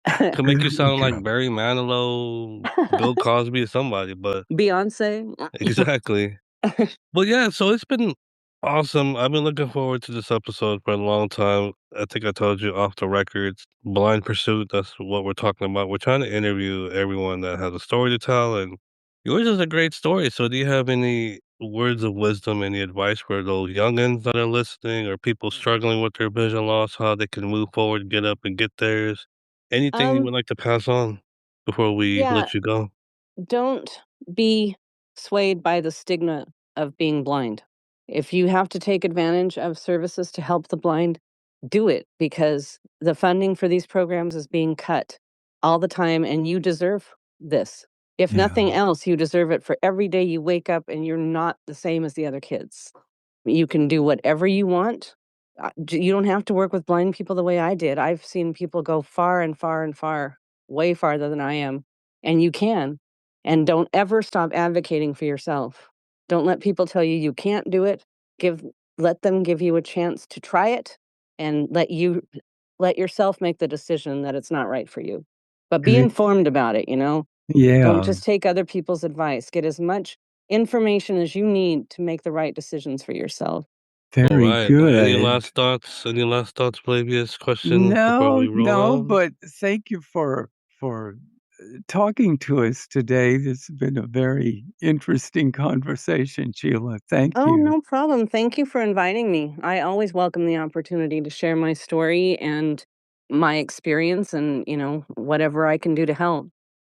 Speaker 1: Can make you sound like Barry Manilow, Bill Cosby, or somebody. But
Speaker 3: Beyonce.
Speaker 1: exactly. But yeah, so it's been awesome. I've been looking forward to this episode for a long time. I think I told you off the records, Blind Pursuit, that's what we're talking about. We're trying to interview everyone that has a story to tell, and yours is a great story. So do you have any words of wisdom, any advice for those youngins that are listening or people struggling with their vision loss, how they can move forward, get up and get theirs? Anything you
Speaker 3: Um,
Speaker 1: would like to pass on before we
Speaker 3: yeah,
Speaker 1: let you go?
Speaker 3: don't be swayed by the stigma of being blind. If you have to take advantage of services to help the blind, do it because the funding for these programs is being cut all the time and you deserve this. If nothing
Speaker 2: Yeah.
Speaker 3: else, you deserve it for every day you wake up and you're not the same as the other kids. You can do whatever you want. You don't have to work with blind people the way I did. I've seen people go far and far and far, way farther than I am, and you can. And don't ever stop advocating for yourself. Don't let people tell you you can't do it. Give Let them give you a chance to try it and let yourself make the decision that it's not right for you. But be
Speaker 2: Good.
Speaker 3: informed about it, Don't
Speaker 2: Yeah.
Speaker 3: just take other people's advice. Get as much information as you need to make the right decisions for yourself.
Speaker 1: All
Speaker 2: Very
Speaker 1: right. Any
Speaker 2: good.
Speaker 1: last thoughts? Any last thoughts, Flavius? Questions before
Speaker 2: No,
Speaker 1: we roll
Speaker 2: no,
Speaker 1: on?
Speaker 2: but thank you for talking to us today. This has been a very interesting conversation, Sheila. Thank
Speaker 3: Oh,
Speaker 2: you.
Speaker 3: no problem. Thank you for inviting me. I always welcome the opportunity to share my story and my experience and, whatever I can do to help.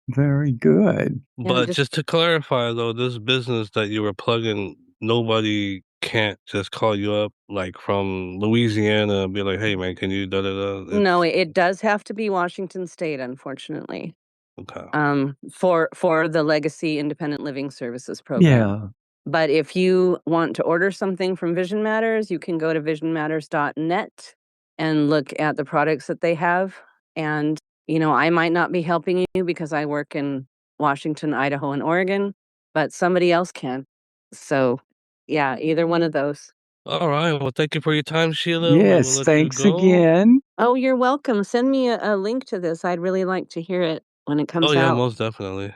Speaker 2: Very good.
Speaker 3: Yeah,
Speaker 1: But just to clarify though, this business that you were plugging, nobody can't just call you up like from Louisiana and be like, "Hey man, can you da da da?"
Speaker 3: no,
Speaker 1: It's
Speaker 3: it does have to be Washington State, unfortunately.
Speaker 1: okay.
Speaker 3: For the Legacy Independent Living Services program.
Speaker 2: Yeah.
Speaker 3: But if you want to order something from Vision Matters, you can go to visionmatters.net and look at the products that they have. And, I might not be helping you because I work in Washington, Idaho, and Oregon, but somebody else can. So, yeah, either one of those.
Speaker 1: All right. Well, thank you for your time, Sheila. We will
Speaker 2: Yes,
Speaker 1: let you
Speaker 2: thanks
Speaker 1: go.
Speaker 2: again.
Speaker 3: Oh, you're welcome. Send me a link to this. I'd really like to hear it when it
Speaker 1: Oh
Speaker 3: comes
Speaker 1: yeah,
Speaker 3: out.
Speaker 1: most definitely.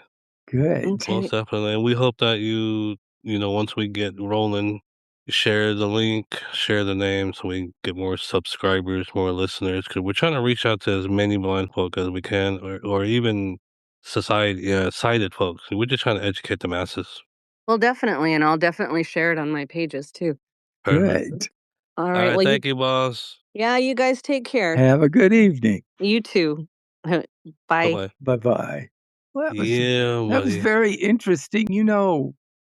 Speaker 2: Good.
Speaker 3: Okay.
Speaker 1: Most definitely. And we hope that once we get rolling, share the link, share the name so we get more subscribers, more listeners. Because we're trying to reach out to as many blind folk as we can, or even sighted folks. We're just trying to educate the masses.
Speaker 3: Well, definitely. And I'll definitely share it on my pages too.
Speaker 1: Perfect.
Speaker 2: Good.
Speaker 3: All
Speaker 1: All
Speaker 3: right.
Speaker 1: right.
Speaker 3: Well,
Speaker 1: Thank you, boss.
Speaker 3: yeah, you guys take care.
Speaker 2: Have a good evening.
Speaker 3: You too.
Speaker 1: Bye
Speaker 3: Bye.
Speaker 1: bye.
Speaker 2: Bye-bye. Well,
Speaker 1: Yeah,
Speaker 2: that was
Speaker 1: buddy.
Speaker 2: very interesting.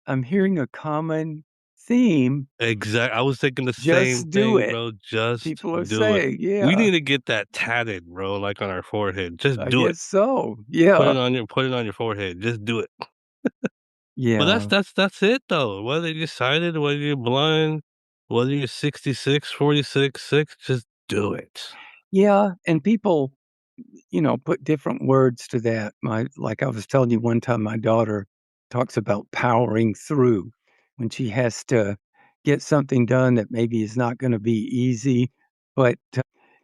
Speaker 2: I'm hearing a common theme.
Speaker 1: I was thinking the same
Speaker 2: Just do
Speaker 1: thing,
Speaker 2: it.
Speaker 1: bro. Just
Speaker 2: People are
Speaker 1: do it.
Speaker 2: saying,
Speaker 1: We
Speaker 2: yeah,
Speaker 1: need to get that tatted, bro, like on our forehead. Just
Speaker 2: I
Speaker 1: do it.
Speaker 2: guess so. Yeah.
Speaker 1: Put it on your forehead. Just do it. But
Speaker 2: Yeah.
Speaker 1: that's it though. Whether you're sighted, whether you're blind, whether you're 66, 46, 6, just do it.
Speaker 2: Yeah. And people, put different words to that. Like I was telling you one time, my daughter talks about powering through when she has to get something done that maybe is not going to be easy. But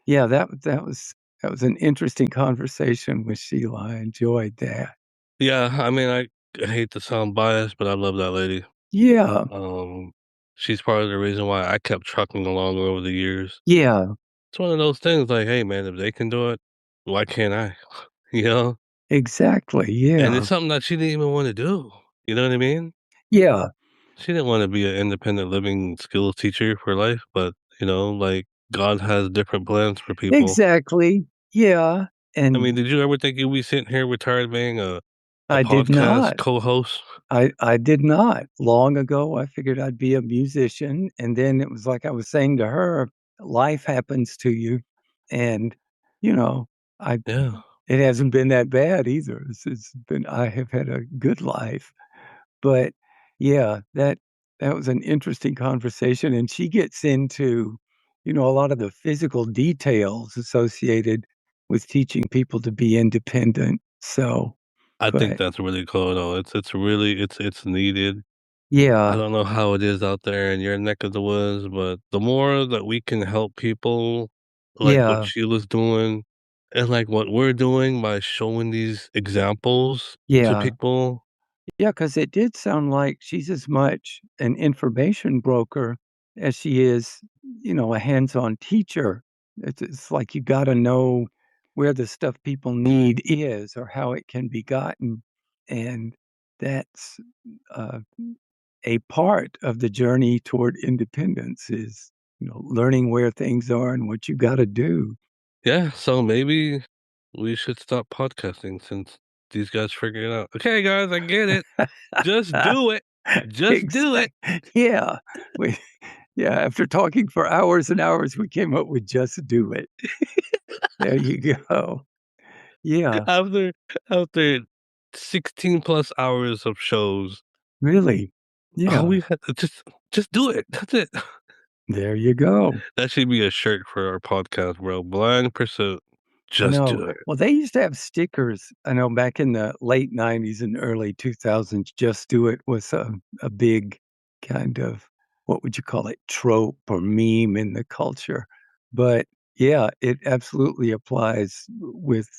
Speaker 2: yeah, that was an interesting conversation with Sheila. I enjoyed that.
Speaker 1: Yeah, I mean, I hate to sound biased, but I love that lady.
Speaker 2: Yeah.
Speaker 1: Um, she's part of the reason why I kept trucking along over the years.
Speaker 2: Yeah,
Speaker 1: It's one of those things like, "Hey, man, if they can do it, why can't I?" You know?
Speaker 2: exactly,
Speaker 1: And
Speaker 2: yeah.
Speaker 1: it's something that she didn't even wanna do, you know what I mean?
Speaker 2: Yeah,
Speaker 1: She didn't wanna be an independent living skills teacher for life, but, like, God has different plans for people.
Speaker 2: exactly, yeah,
Speaker 1: I
Speaker 2: and
Speaker 1: mean, did you ever think you'd be sitting here retired being a
Speaker 2: I did
Speaker 1: podcast
Speaker 2: not.
Speaker 1: co-host?
Speaker 2: I did not. Long ago, I figured I'd be a musician, and then it was like I was saying to her, life happens to you, and, you know, I
Speaker 1: Yeah.
Speaker 2: it hasn't been that bad either. It's been I have had a good life, but, yeah, that was an interesting conversation, and she gets into, a lot of the physical details associated with teaching people to be independent, so
Speaker 1: I think
Speaker 2: but
Speaker 1: that's really cool, though. It's really it's needed. I
Speaker 2: yeah,
Speaker 1: don't know how it is out there in your neck of the woods, but the more that we can help people, like what
Speaker 2: yeah,
Speaker 1: Sheila's doing and like what we're doing by showing these examples to
Speaker 2: yeah.
Speaker 1: people.
Speaker 2: Yeah, because it did sound like she's as much an information broker as she is, a hands-on teacher. It's like you gotta know where the stuff people need is or how it can be gotten, and that's, uh, a part of the journey toward independence is, learning where things are and what you gotta do.
Speaker 1: Yeah, so maybe we should stop podcasting since these guys figured it out. Okay, guys, I get it. Just do it. Just do it.
Speaker 2: Exact yeah. We yeah, after talking for hours and hours, we came up with "Just Do It." There you go. Yeah,
Speaker 1: After after 16 plus hours of shows,
Speaker 2: really.
Speaker 1: all
Speaker 2: Yeah,
Speaker 1: we had to just do it. That's it.
Speaker 2: there you go.
Speaker 1: That should be a shirt for our podcast, bro. Blind Pursuit.
Speaker 2: I
Speaker 1: Just
Speaker 2: know.
Speaker 1: do it.
Speaker 2: Well, they used to have stickers, I know back in the late '90s and early 2000s, "Just Do It" was a big kind of, what would you call it, trope or meme in the culture. But, yeah, it absolutely applies with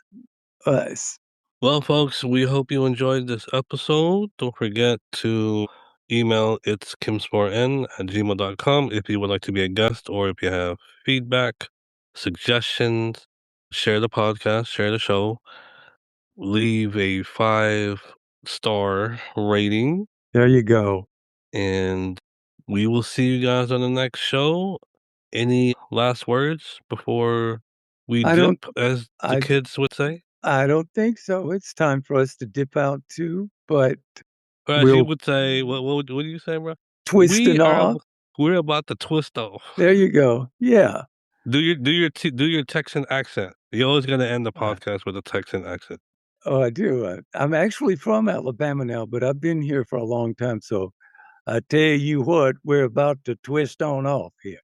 Speaker 2: us.
Speaker 1: Well, folks, we hope you enjoyed this episode. Don't forget to email it's kimsportn@gmail.com if you would like to be a guest or if you have feedback, suggestions. Share the podcast, share the show, leave a 5-star rating,
Speaker 2: There you go.
Speaker 1: and we will see you guys on the next show. Any last words before we
Speaker 2: I
Speaker 1: dip,
Speaker 2: don't
Speaker 1: as the
Speaker 2: I
Speaker 1: kids would say?
Speaker 2: I don't think so. It's time for us to dip out too, but
Speaker 1: Or as you
Speaker 2: we'll
Speaker 1: would say, what do you say, bro?
Speaker 2: twist
Speaker 1: We
Speaker 2: and
Speaker 1: are
Speaker 2: awe.
Speaker 1: ab we're about to twist off.
Speaker 2: There you go. Yeah.
Speaker 1: Do your Texan accent. You always gonna end the
Speaker 2: Uh,
Speaker 1: podcast with a Texan accent.
Speaker 2: oh, I do. I'm actually from Alabama now, but I've been here for a long time. So I tell you what, we're about to twist on off here.